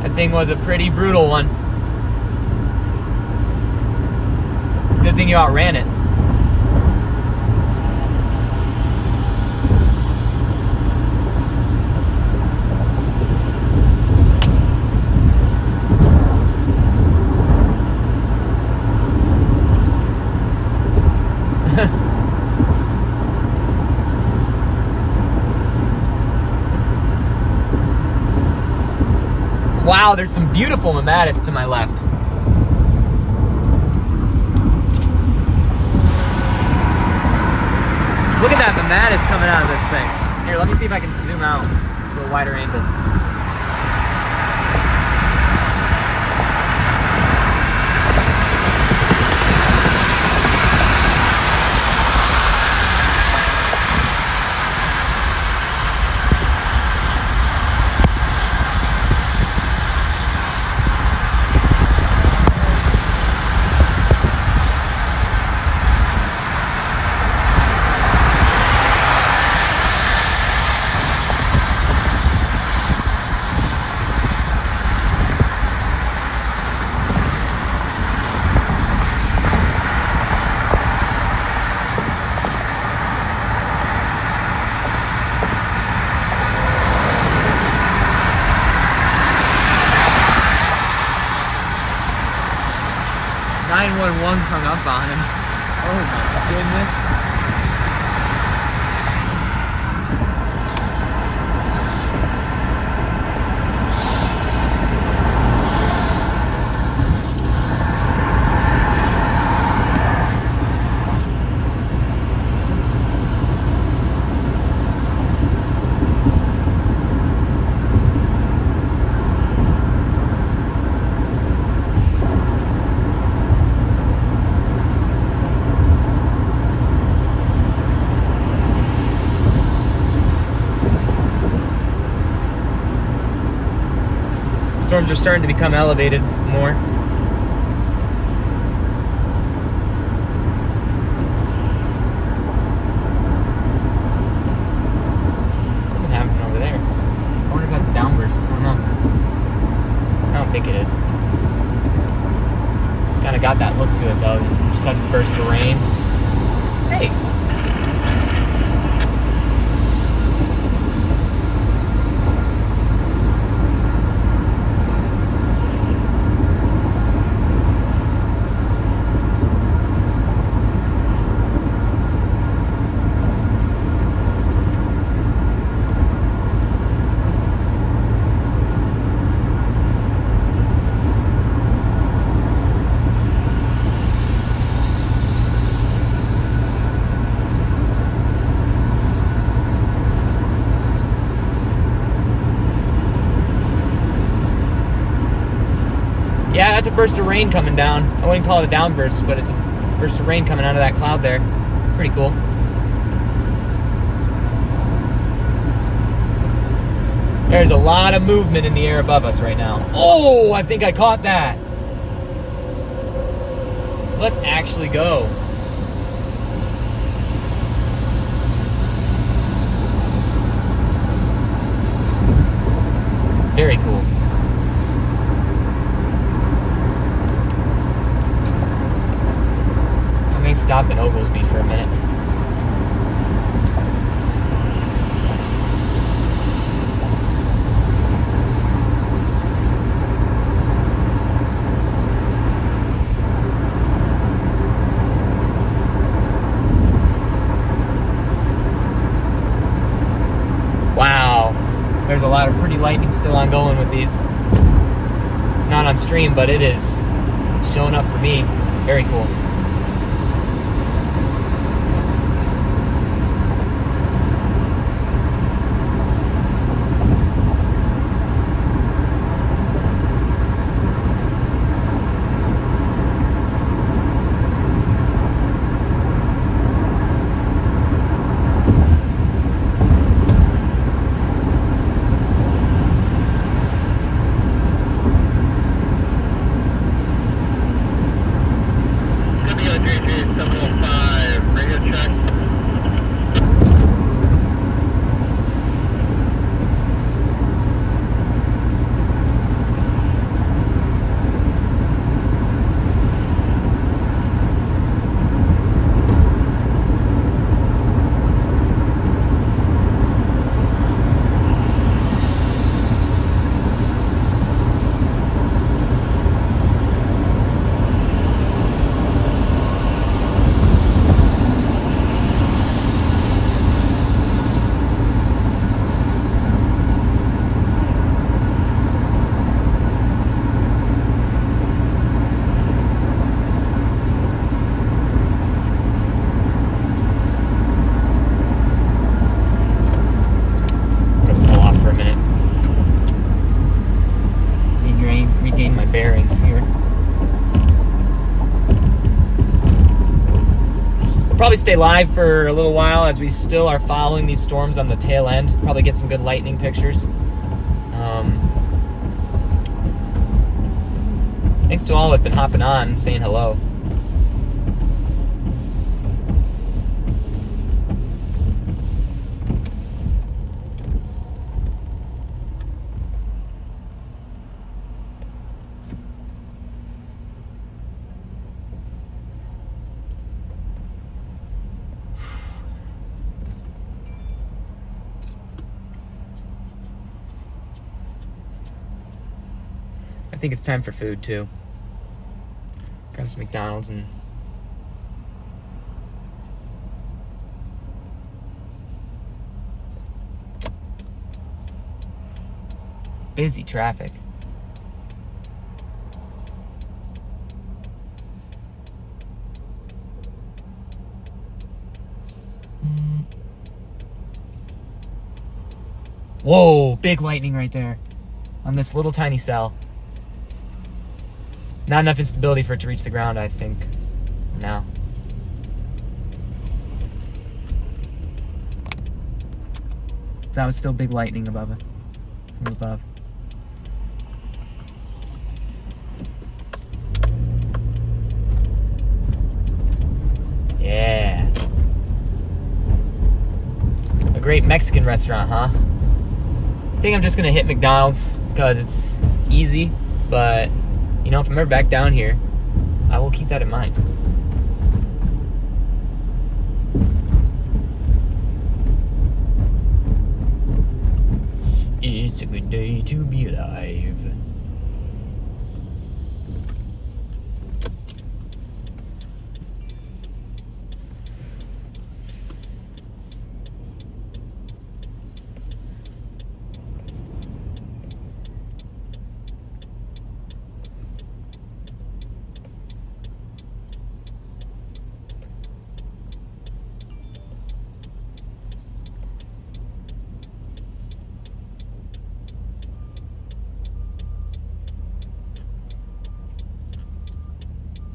That thing was a pretty brutal one. Good thing you outran it. Wow, there's some beautiful Amatis to my left. Look at that Amatis coming out of this thing. Here, let me see if I can zoom out to a wider angle. 911 hung up on him. Oh my goodness. Storms are starting to become elevated more. Something happening over there. I wonder if that's a downburst. I don't know. I don't think it is. Kind of got that look to it though. Just a sudden burst of rain. Hey. Yeah, that's a burst of rain coming down. I wouldn't call it a downburst, but it's a burst of rain coming out of that cloud there. It's pretty cool. There's a lot of movement in the air above us right now. Oh, I think I caught that. Let's actually go. Very cool. Stop in Oglesby for a minute. Wow, there's a lot of pretty lightning still ongoing with these. It's not on stream, but it is showing up for me. Very cool. Probably stay live for a little while as we still are following these storms on the tail end. Probably get some good lightning pictures. Thanks to all that have been hopping on and saying hello. I think it's time for food too. Grab some McDonald's and busy traffic. Whoa, big lightning right there on this little tiny cell. Not enough instability for it to reach the ground, I think, now. That was still big lightning above it, from above. great Mexican restaurant, huh? I think I'm just gonna hit McDonald's because it's easy, but you know, if I'm ever back down here, I will keep that in mind. It's a good day to be alive.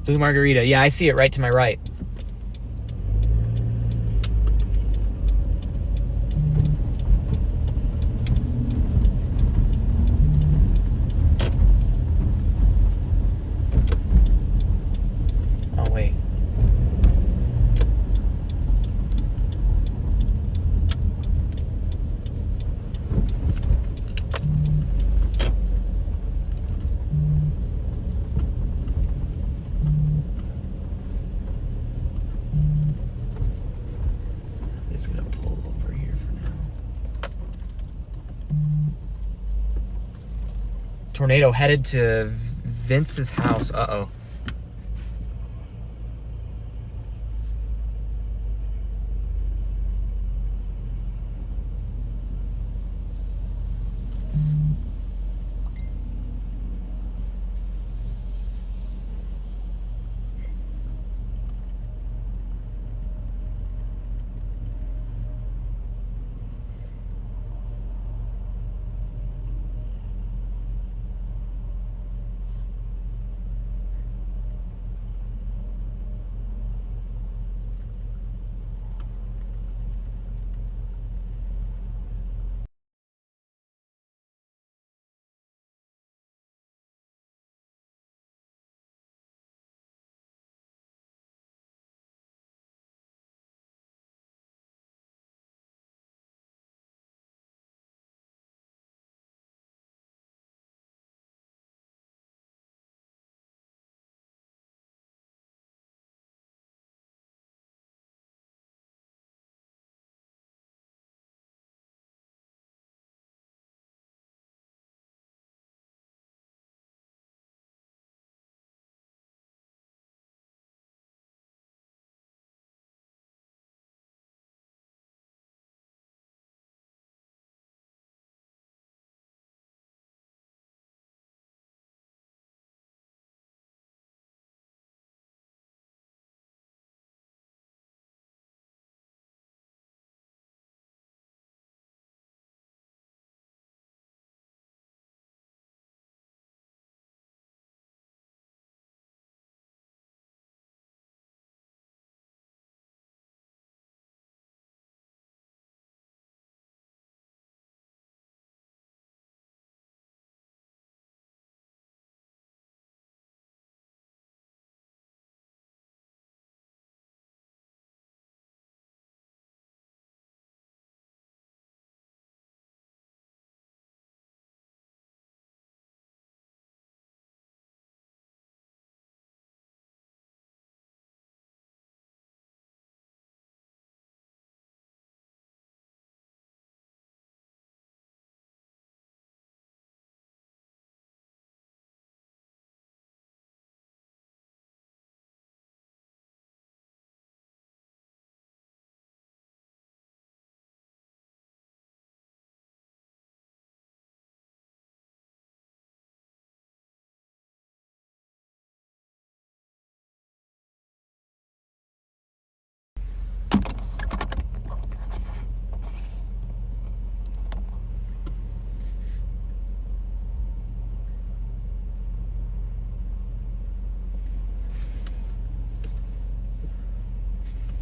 Blue margarita. Yeah, I see it right to my right. Oh, wait. Just gonna pull over here for now. Tornado headed to Vince's house. Uh-oh.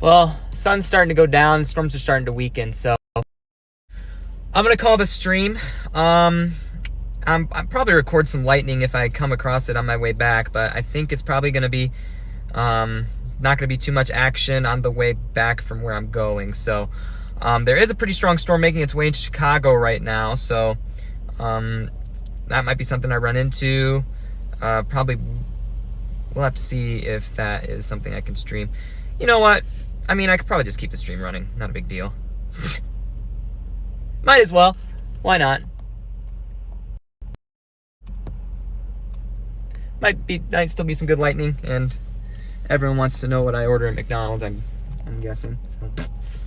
Well, sun's starting to go down, storms are starting to weaken, so I'm gonna call the stream. I'll probably record some lightning if I come across it on my way back, but I think it's probably gonna be not gonna be too much action on the way back from where I'm going. So There is a pretty strong storm making its way into Chicago right now, so that might be something I run into. Probably we'll have to see if that is something I can stream. You know what? I mean, I could probably just keep the stream running. Not a big deal. Might as well. Why not? Might still be some good lightning, and everyone wants to know what I order at McDonald's. I'm guessing. So,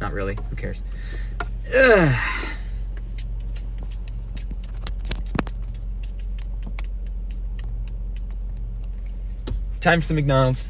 not really. Who cares? Ugh. Time for some McDonald's.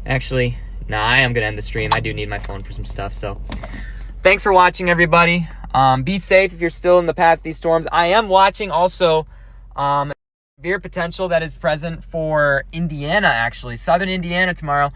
Actually, nah, I am going to end the stream. I do need my phone for some stuff, so thanks for watching, everybody. Be safe if you're still in the path of these storms. I am watching also severe potential that is present for Indiana, actually. Southern Indiana tomorrow.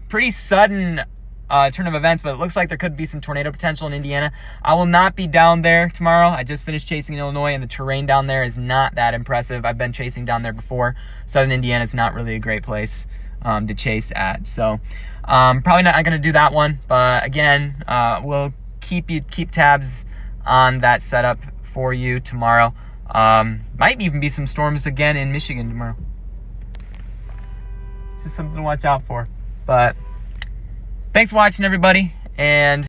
Pretty sudden turn of events, but it looks like there could be some tornado potential in Indiana. I will not be down there tomorrow. I just finished chasing in Illinois, and the terrain down there is not that impressive. I've been chasing down there before. Southern Indiana is not really a great place to chase at. So probably not going to do that one, but again, we'll keep tabs on that setup for you tomorrow. Might even be some storms again in Michigan tomorrow. Just something to watch out for. But thanks for watching, everybody, and